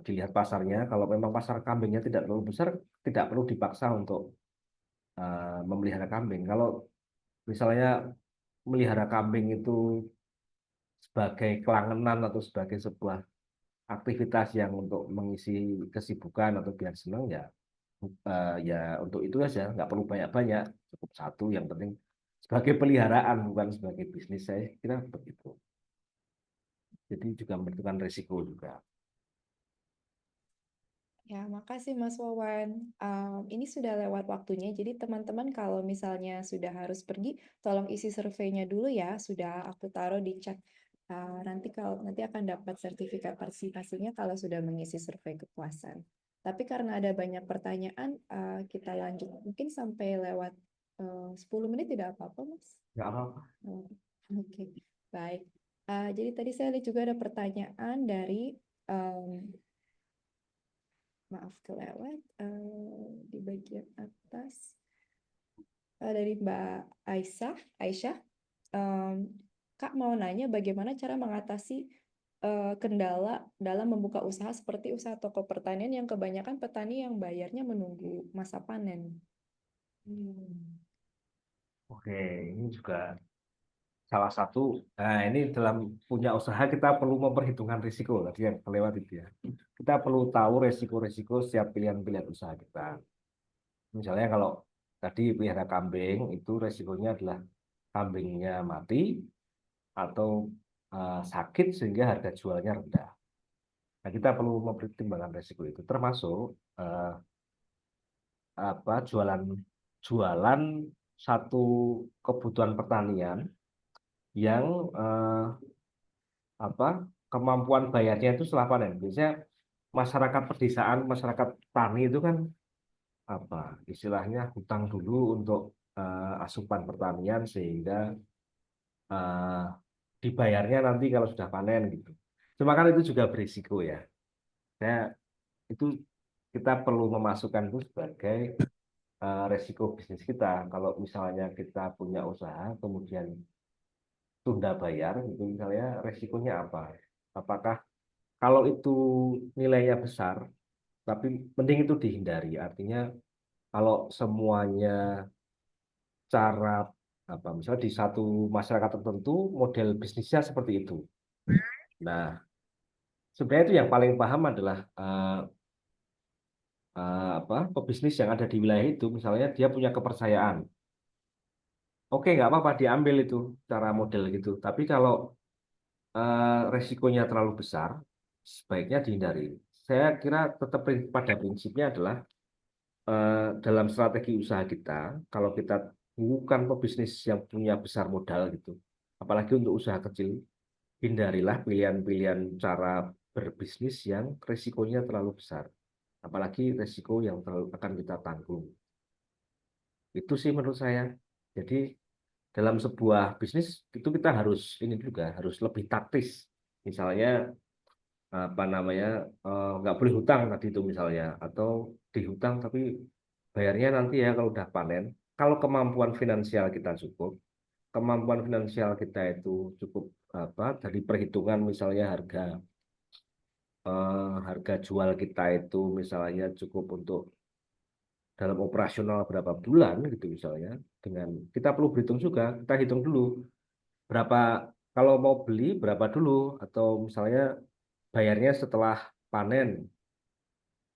Speaker 2: dilihat pasarnya. Kalau memang pasar kambingnya tidak terlalu besar, tidak perlu dipaksa untuk memelihara kambing. Kalau misalnya melihara kambing itu sebagai kelangenan atau sebagai sebuah aktivitas yang untuk mengisi kesibukan atau biar senang, ya ya untuk itu aja, nggak perlu banyak-banyak, cukup satu yang penting sebagai peliharaan bukan sebagai bisnis, saya kira begitu. Jadi juga membutuhkan risiko juga.
Speaker 1: Ya, makasih Mas Wawan. Ini sudah lewat waktunya, jadi teman-teman kalau misalnya sudah harus pergi, tolong isi surveinya dulu ya. Sudah aku taruh di chat. Nanti akan dapat sertifikat partisipasinya kalau sudah mengisi survei kepuasan. Tapi karena ada banyak pertanyaan, kita lanjut. Mungkin sampai lewat 10 menit tidak apa-apa, Mas?
Speaker 2: Nggak apa-apa.
Speaker 1: Oh, Oke, baik. Jadi tadi saya lihat juga ada pertanyaan dari maaf kelewat di bagian atas dari Mbak Aisyah. Kak mau nanya bagaimana cara mengatasi kendala dalam membuka usaha seperti usaha toko pertanian yang kebanyakan petani yang bayarnya menunggu masa panen.
Speaker 2: Oke, ini juga salah satu. Nah, ini dalam punya usaha kita perlu memperhitungkan risiko tadi yang kelewat itu ya. Kita perlu tahu risiko-risiko setiap pilihan-pilihan usaha kita. Misalnya kalau tadi pelihara kambing itu risikonya adalah kambingnya mati atau sakit sehingga harga jualnya rendah. Nah, kita perlu mempertimbangkan risiko itu, termasuk jualan jualan satu kebutuhan pertanian yang kemampuan bayarnya itu setelah panen. Biasanya masyarakat pedesaan, masyarakat tani itu kan istilahnya hutang dulu untuk asupan pertanian sehingga eh, dibayarnya nanti kalau sudah panen gitu. Cuma kan itu juga berisiko ya. Saya itu kita perlu memasukkan itu sebagai resiko bisnis kita. Kalau misalnya kita punya usaha kemudian tunda bayar gitu misalnya, resikonya apa? Apakah kalau itu nilainya besar, tapi mending itu dihindari. Artinya kalau semuanya cara misalnya di satu masyarakat tertentu model bisnisnya seperti itu. Nah, sebenarnya itu yang paling paham adalah pebisnis yang ada di wilayah itu. Misalnya dia punya kepercayaan. Oke, nggak apa-apa diambil itu cara model gitu. Tapi kalau resikonya terlalu besar, sebaiknya dihindari. Saya kira tetap pada prinsipnya adalah dalam strategi usaha kita, kalau kita bukan pebisnis yang punya besar modal gitu, apalagi untuk usaha kecil, hindarilah pilihan-pilihan cara berbisnis yang resikonya terlalu besar, apalagi resiko yang terlalu akan kita tanggung. Itu sih menurut saya. Jadi dalam sebuah bisnis itu kita harus ini juga harus lebih taktis. Misalnya nggak boleh hutang tadi itu misalnya, atau dihutang tapi bayarnya nanti ya kalau udah panen. Kalau kemampuan finansial kita cukup, kemampuan finansial kita itu cukup dari perhitungan misalnya harga jual kita itu misalnya cukup untuk dalam operasional berapa bulan gitu misalnya, dengan kita perlu berhitung juga, kita hitung dulu berapa kalau mau beli berapa dulu, atau misalnya bayarnya setelah panen.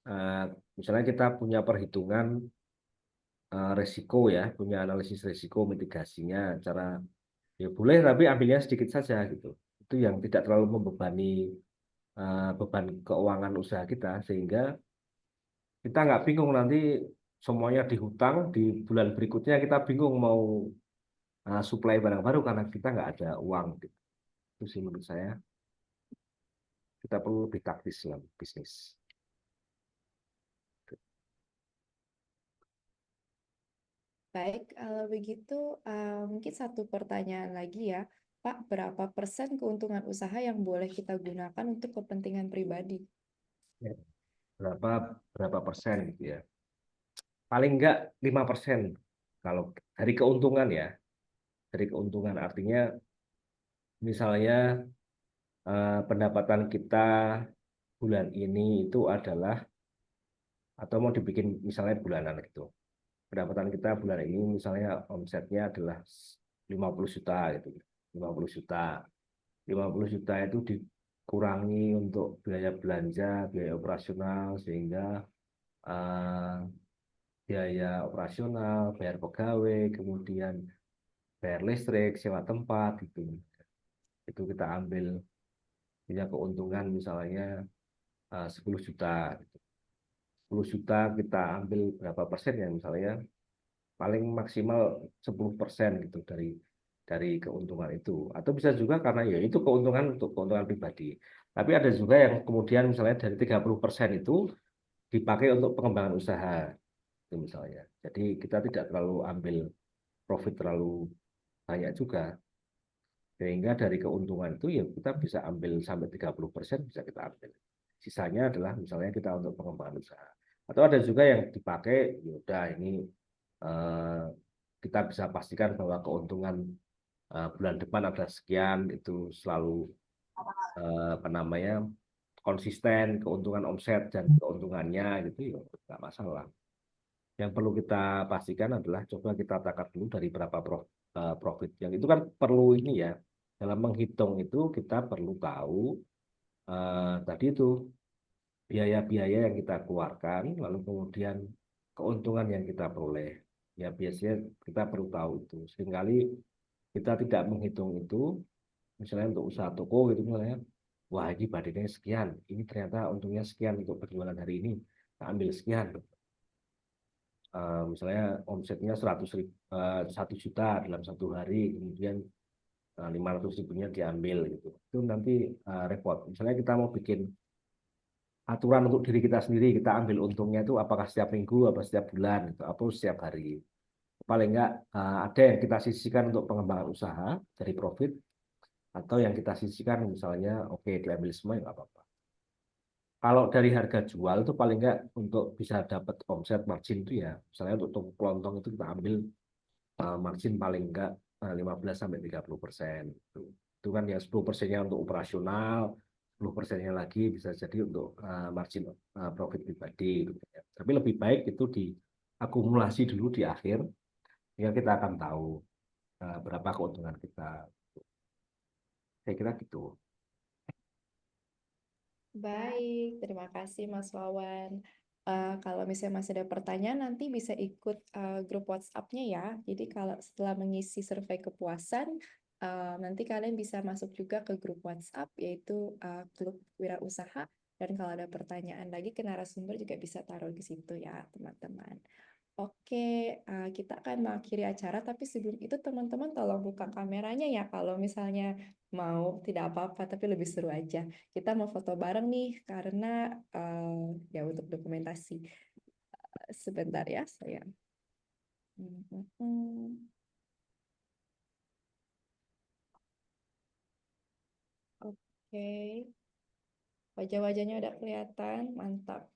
Speaker 2: Eh, Misalnya kita punya perhitungan resiko ya, punya analisis resiko mitigasinya, cara ya boleh tapi ambilnya sedikit saja gitu. Itu yang tidak terlalu membebani beban keuangan usaha kita, sehingga kita nggak bingung nanti semuanya dihutang di bulan berikutnya, kita bingung mau supply barang baru karena kita nggak ada uang gitu. Itu sih menurut saya kita perlu lebih taktis dalam bisnis.
Speaker 1: Baik, kalau begitu mungkin satu pertanyaan lagi ya. Pak, berapa persen keuntungan usaha yang boleh kita gunakan untuk kepentingan pribadi?
Speaker 2: Ya, berapa berapa persen gitu ya. Paling enggak 5% kalau dari keuntungan ya. Dari keuntungan artinya misalnya pendapatan kita bulan ini itu adalah, atau mau dibikin misalnya bulanan gitu. Pendapatan kita bulan ini misalnya omsetnya adalah 50 juta gitu. 50 juta. 50 juta itu dikurangi untuk biaya belanja, biaya operasional, sehingga eh, biaya operasional, bayar pegawai, kemudian bayar listrik, sewa tempat gitu. Itu kita ambil punya keuntungan misalnya 10 juta. 10 juta kita ambil berapa persen ya, misalnya paling maksimal 10% gitu dari keuntungan itu. Atau bisa juga karena ya itu keuntungan untuk keuntungan pribadi. Tapi ada juga yang kemudian misalnya dari 30% itu dipakai untuk pengembangan usaha itu misalnya. Jadi kita tidak terlalu ambil profit terlalu banyak juga. Sehingga dari keuntungan itu ya kita bisa ambil sampai 30% bisa kita ambil. Sisanya adalah misalnya kita untuk pengembangan usaha. Atau ada juga yang dipakai, ya udah ini eh, kita bisa pastikan bahwa keuntungan bulan depan ada sekian, itu selalu apa namanya konsisten keuntungan omset dan keuntungannya gitu ya nggak masalah. Yang perlu kita pastikan adalah coba kita takar dulu dari berapa profit. Yang itu kan perlu ini ya, dalam menghitung itu kita perlu tahu tadi itu biaya-biaya yang kita keluarkan, lalu kemudian keuntungan yang kita peroleh. Ya biasanya kita perlu tahu itu. Seringkali kita tidak menghitung itu, misalnya untuk usaha toko gitu misalnya, wah ini badannya sekian, ini ternyata untungnya sekian untuk penjualan hari ini, kita ambil sekian. Misalnya omsetnya 1 juta dalam satu hari, kemudian 500 ribunya diambil gitu. Itu nanti repot. Misalnya kita mau bikin aturan untuk diri kita sendiri, kita ambil untungnya itu apakah setiap minggu, apa setiap bulan, gitu, atau setiap hari. Paling enggak ada yang kita sisihkan untuk pengembangan usaha dari profit, atau yang kita sisihkan misalnya oke diambil semua nggak apa-apa. Kalau dari harga jual itu paling enggak untuk bisa dapat omset margin itu ya, misalnya untuk toko kelontong itu kita ambil margin paling enggak 15-30%. Itu kan ya 10%-nya untuk operasional, 10%-nya lagi bisa jadi untuk margin profit pribadi gitu ya. Tapi lebih baik itu diakumulasi dulu di akhir, sehingga kita akan tahu berapa keuntungan kita. Saya kira gitu.
Speaker 1: Baik, terima kasih Mas Wawan. Kalau misalnya masih ada pertanyaan, nanti bisa ikut grup WhatsApp-nya ya. Jadi kalau setelah mengisi survei kepuasan, nanti kalian bisa masuk juga ke grup WhatsApp, yaitu Klub Wirausaha. Dan kalau ada pertanyaan lagi ke narasumber juga bisa taruh di situ ya, teman-teman. Oke, kita akan mengakhiri acara, tapi sebelum itu teman-teman tolong buka kameranya ya kalau misalnya mau, tidak apa-apa, tapi lebih seru aja. Kita mau foto bareng nih, karena ya untuk dokumentasi. Sebentar ya, saya. Hmm. Oke, wajah-wajahnya udah kelihatan, mantap.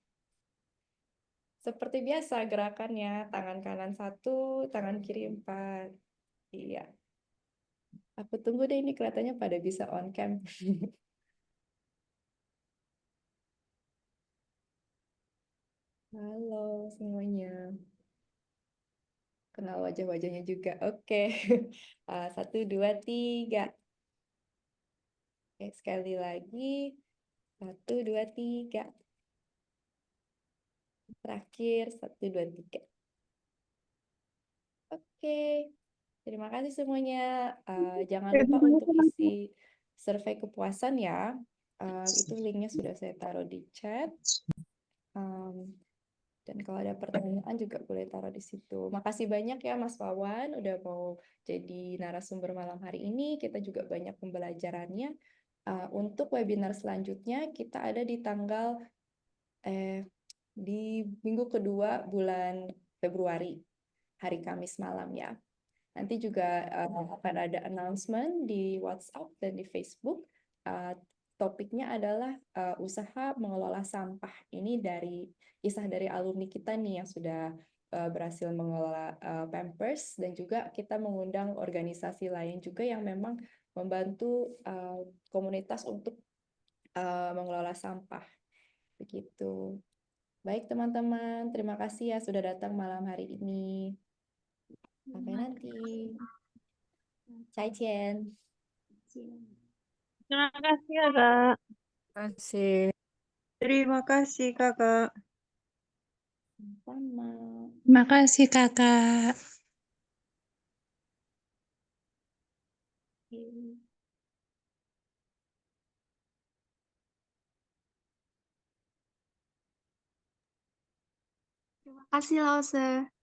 Speaker 1: Seperti biasa gerakannya, tangan kanan 1, tangan kiri 4. Iya, aku tunggu deh ini kelihatannya pada bisa on cam. Halo semuanya, kenal wajah-wajahnya juga. Oke, 1, 2, 3. Oke, sekali lagi. 1, 2, 3. Terakhir, 1, 2, 3. Oke, terima kasih semuanya. Jangan lupa untuk isi survei kepuasan ya. Itu linknya sudah saya taruh di chat. Dan kalau ada pertanyaan juga boleh taruh di situ. Makasih banyak ya Mas Wawan udah mau jadi narasumber malam hari ini. Kita juga banyak pembelajarannya. Untuk webinar selanjutnya kita ada di tanggal di minggu kedua bulan Februari, hari Kamis malam ya. Nanti juga akan ada announcement di WhatsApp dan di Facebook. Topiknya adalah usaha mengelola sampah. Ini kisah dari alumni kita nih yang sudah berhasil mengelola Pampers, dan juga kita mengundang organisasi lain juga yang memang membantu komunitas untuk mengelola sampah. Begitu. Baik teman-teman, terima kasih ya sudah datang malam hari ini. Sampai nanti. Cai Chen.
Speaker 4: Terima kasih ya, Kak.
Speaker 5: Kasih.
Speaker 6: Terima kasih, Kakak.
Speaker 1: Sama.
Speaker 7: Terima kasih, Kakak.
Speaker 8: Terima kasih, Lause.